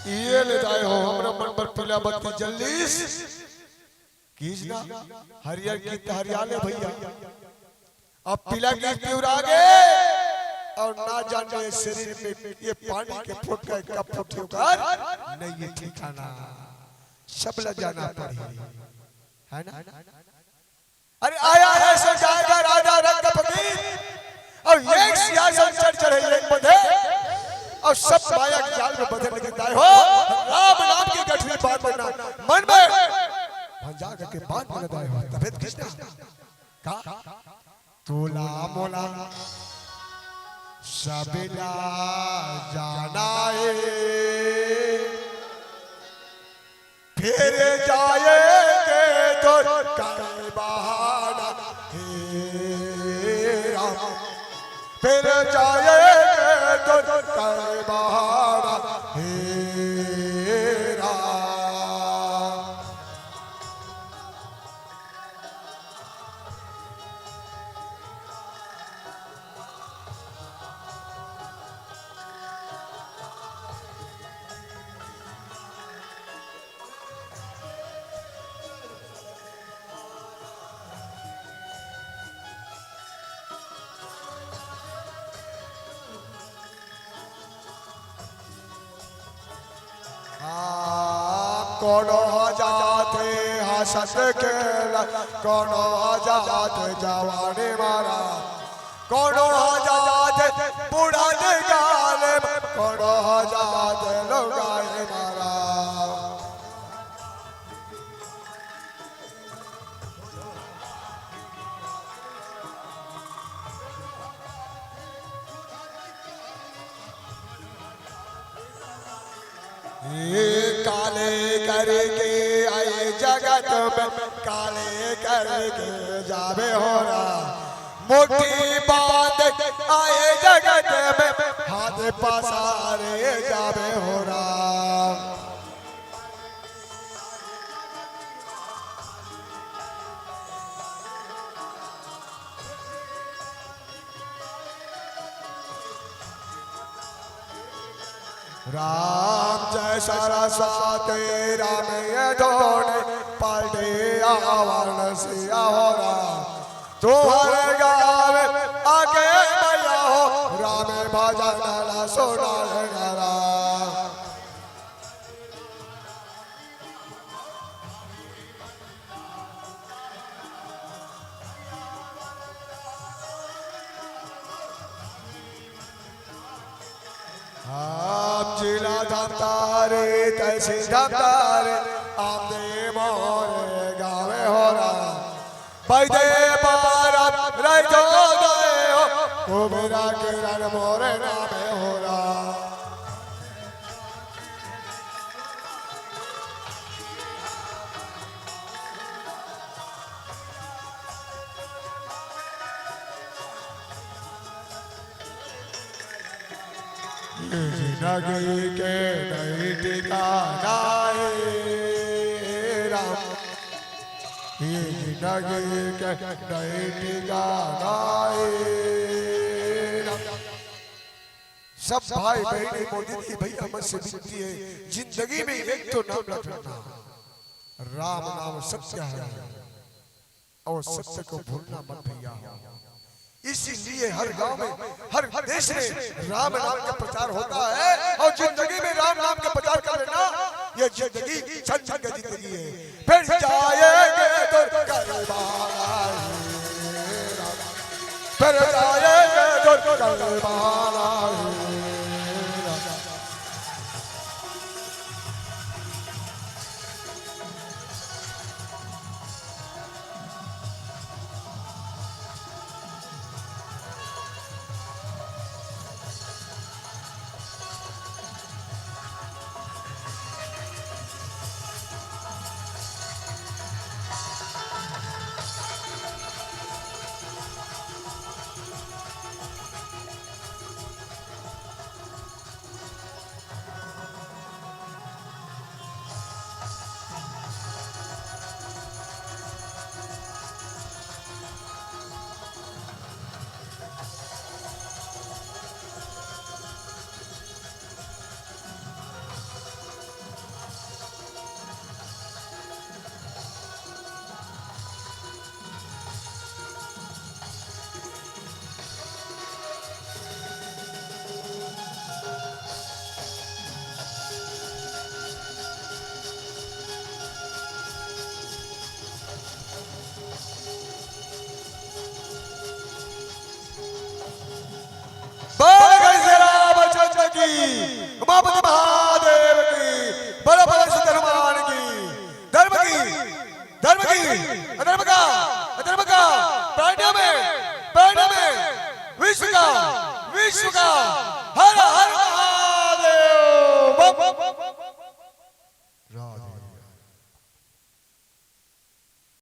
ये ले जाए हो हमरा मन पर पीला बत्ती जल्दी कीजना हरियर की हरियाले भैया अब पीला की त्योर आगे और ना जाने शरीर में ये पानी के फुट का कब फुट होकर नहीं ये ठिकाना सब ल जाना पड़ी है ना। अरे आया है सो जाएगा राजा रंग फकीर और एक सियासत चढ़ चढ़े एक बंधे और सब माया के जाल में बंधे लेके जाए हो राम नाम की गठरी बात बनना मन में जा करके बात बन गए हो तबियत किसने का तोला मोला सबला जानाए फिर जाएंगे तो कर बहाना हे राम फिर जाएंगे तो कर बहाना हे राम। कोनो जाते हसत खेला कोनो जाते जवानी मारा कोनो जाते बूढ़ा गाले कोनो जाते लोगाए मारा। काले करके आए जगत में काले करके जावे हो रहा मोटी बात आए जगत में हाथ पसारे जावे हो रहा। राम जय सरस्वती राम ये धोने पलटे आवरण सिया हो राम तुम्हारे गावे आगे मैया हो राम भजन ला सोना राम। आप जिला धमतारे कैसे धमतारे आप दे मोरे गावे हो रहा बैदे पारा रह जो गए हो वो मेरा किरण मोरे नामे हो रहा। जिंदगी के नई ठिकाना राम ये जिंदगी के नई ठिकाना सब भाई बहनी मोदी की भैया हमसे विनती है जिंदगी में एक तो नाम रखना राम नाम सत्य है और सत्य को भूलना मत भैया। इसीलिए हर गांव में हर देश में राम नाम का प्रचार होता है और जिंदगी में राम नाम का प्रचार कर लेना ये जिंदगी सच्ची जिंदगी है। फिर जाएंगे तो करवाना फिर जाएंगे तो करवाना। उमापति महादेव की, बड़े बड़े सिद्ध हनुमान की, धर्म की, धर्म की, अधर्म का, प्राणियों में, विश्व का, हर हर